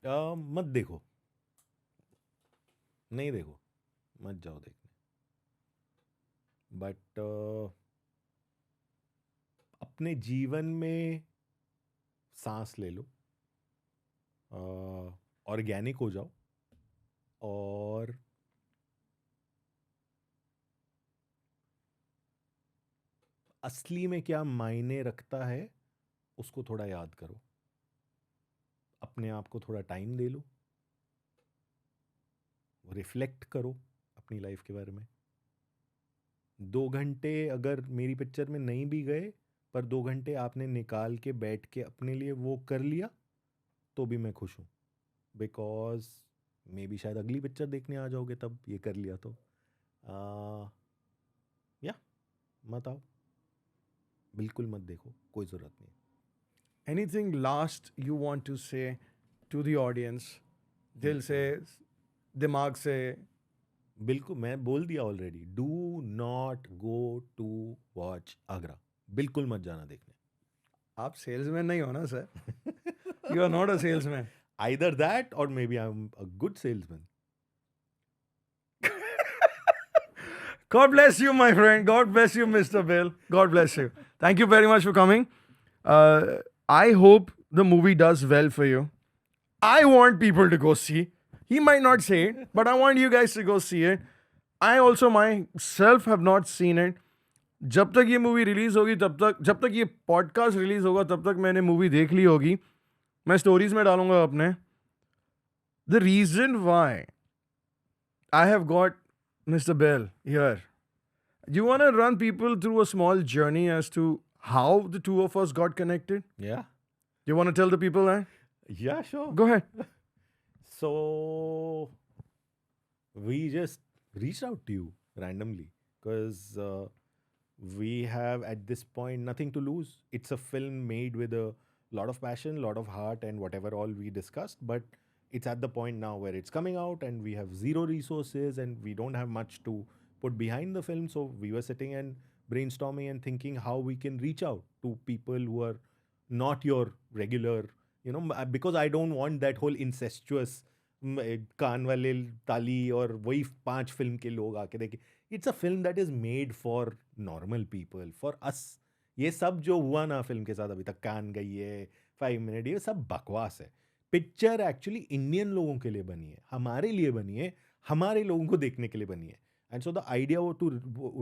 मत देखो, नहीं देखो, मत जाओ देखने. But अपने जीवन में सांस ले लो, ऑर्गेनिक हो जाओ और असली में क्या मायने रखता है उसको थोड़ा याद करो, अपने आप को थोड़ा टाइम दे लो, रिफ्लेक्ट करो अपनी लाइफ के बारे में। 2 घंटे अगर मेरी पिक्चर में नहीं भी गए, पर 2 घंटे आपने निकाल के बैठ के अपने लिए वो कर लिया, तो भी मैं खुश हूँ। बिकॉज मे बी शायद अगली पिक्चर देखने आ जाओगे तब ये कर लिया तो या मत आओ, बिल्कुल मत देखो, कोई ज़रूरत नहीं। Anything last you want to say to the audience? दिल से, दिमाग से. बिल्कुल, मैं बोल दिया already, do not go to watch Agra, बिल्कुल मत जाना देखने। आप सेल्समैन नहीं हो ना sir? You are not a salesman. Either that or maybe I'm a good salesman. God bless you, my friend. God bless you, Mr. Bill. God bless you. Thank you very much for coming. I hope the movie does well for you. I want people to go see. He might not say it, but I want you guys to go see it. I also myself have not seen it. जब तक ये movie release होगी तब तक, जब तक ये podcast release होगा तब तक मैंने मूवी देख ली होगी. मैं स्टोरीज में डालूंगा अपने. The reason why I have got Mr. Bell here. Do you want to run people through a small journey as to how the two of us got connected? Yeah. You want to tell the people that? Yeah, sure. Go ahead. So we just reached out to you randomly because we have at this point nothing to lose. It's a film made with a lot of passion, lot of heart, and whatever all we discussed. But it's at the point now where it's coming out and we have zero resources and we don't have much to put behind the film. So we were sitting and brainstorming and thinking how we can reach out to people who are not your regular, you know, because I don't want that whole incestuous कान वाले ताली और वही 5 film के लोग आके देखे. It's a film that is made for normal people, for us. ये सब जो हुआ ना फिल्म के साथ अभी तक, कान गई है, 5 मिनट, ये सब बकवास है. पिक्चर एक्चुअली इंडियन लोगों के लिए बनी है, हमारे लिए बनी है, हमारे लोगों को देखने के लिए बनी है. And so the idea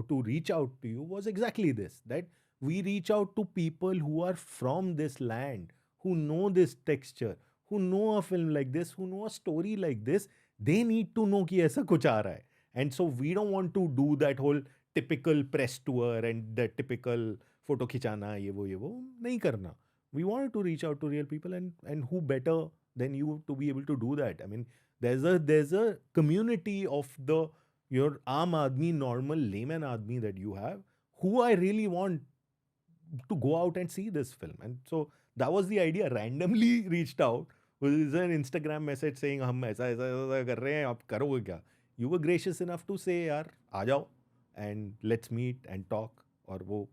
to reach out to you was exactly this, that we reach out to people who are from this land, who know this texture, who know a film like this, who know a story like this. They need to know कि ऐसा कुछ आ रहा है. And so we don't want to do that whole typical press tour and the typical photo खिंचाना, ये वो नहीं करना. We wanted to reach out to real people, and who better than you to be able to do that. I mean, there's a community of your aam aadmi, normal layman aadmi that you have, who I really want to go out and see this film. And so that was the idea. Randomly reached out with an Instagram message saying हम ऐसा कर रहे हैं, आप करोगे क्या? You were gracious enough to say यार आ जाओ and let's meet and talk. और वो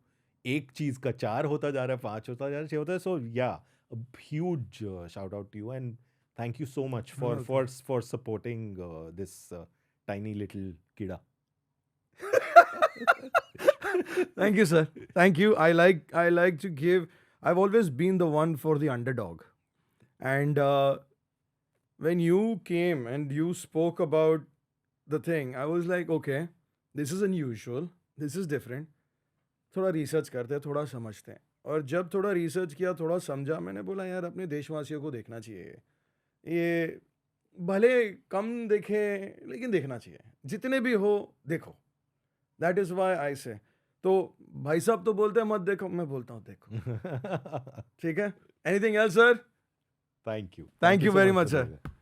एक चीज़ का 4 होता जा रहा है, 5 होता जा रहा है, 6 होता है. So yeah, a huge shout out to you and thank you so much for supporting this tiny little kida. Thank you, sir. Thank you. I like to give. I've always been the one for the underdog, and when you came and you spoke about the thing, I was like, okay, this is unusual. This is different. थोड़ा research करते हैं, थोड़ा समझते हैं. और जब थोड़ा research किया, थोड़ा समझा, मैंने बोला यार अपने देशवासियों को देखना चाहिए. ये भले कम देखे लेकिन देखना चाहिए. जितने भी हो देखो. That is why I say. तो भाई साहब तो बोलते हैं मत देखो, मैं बोलता हूँ देखो. ठीक है? Anything else, sir? Thank you. Thank you so very much much, for sir. doing that.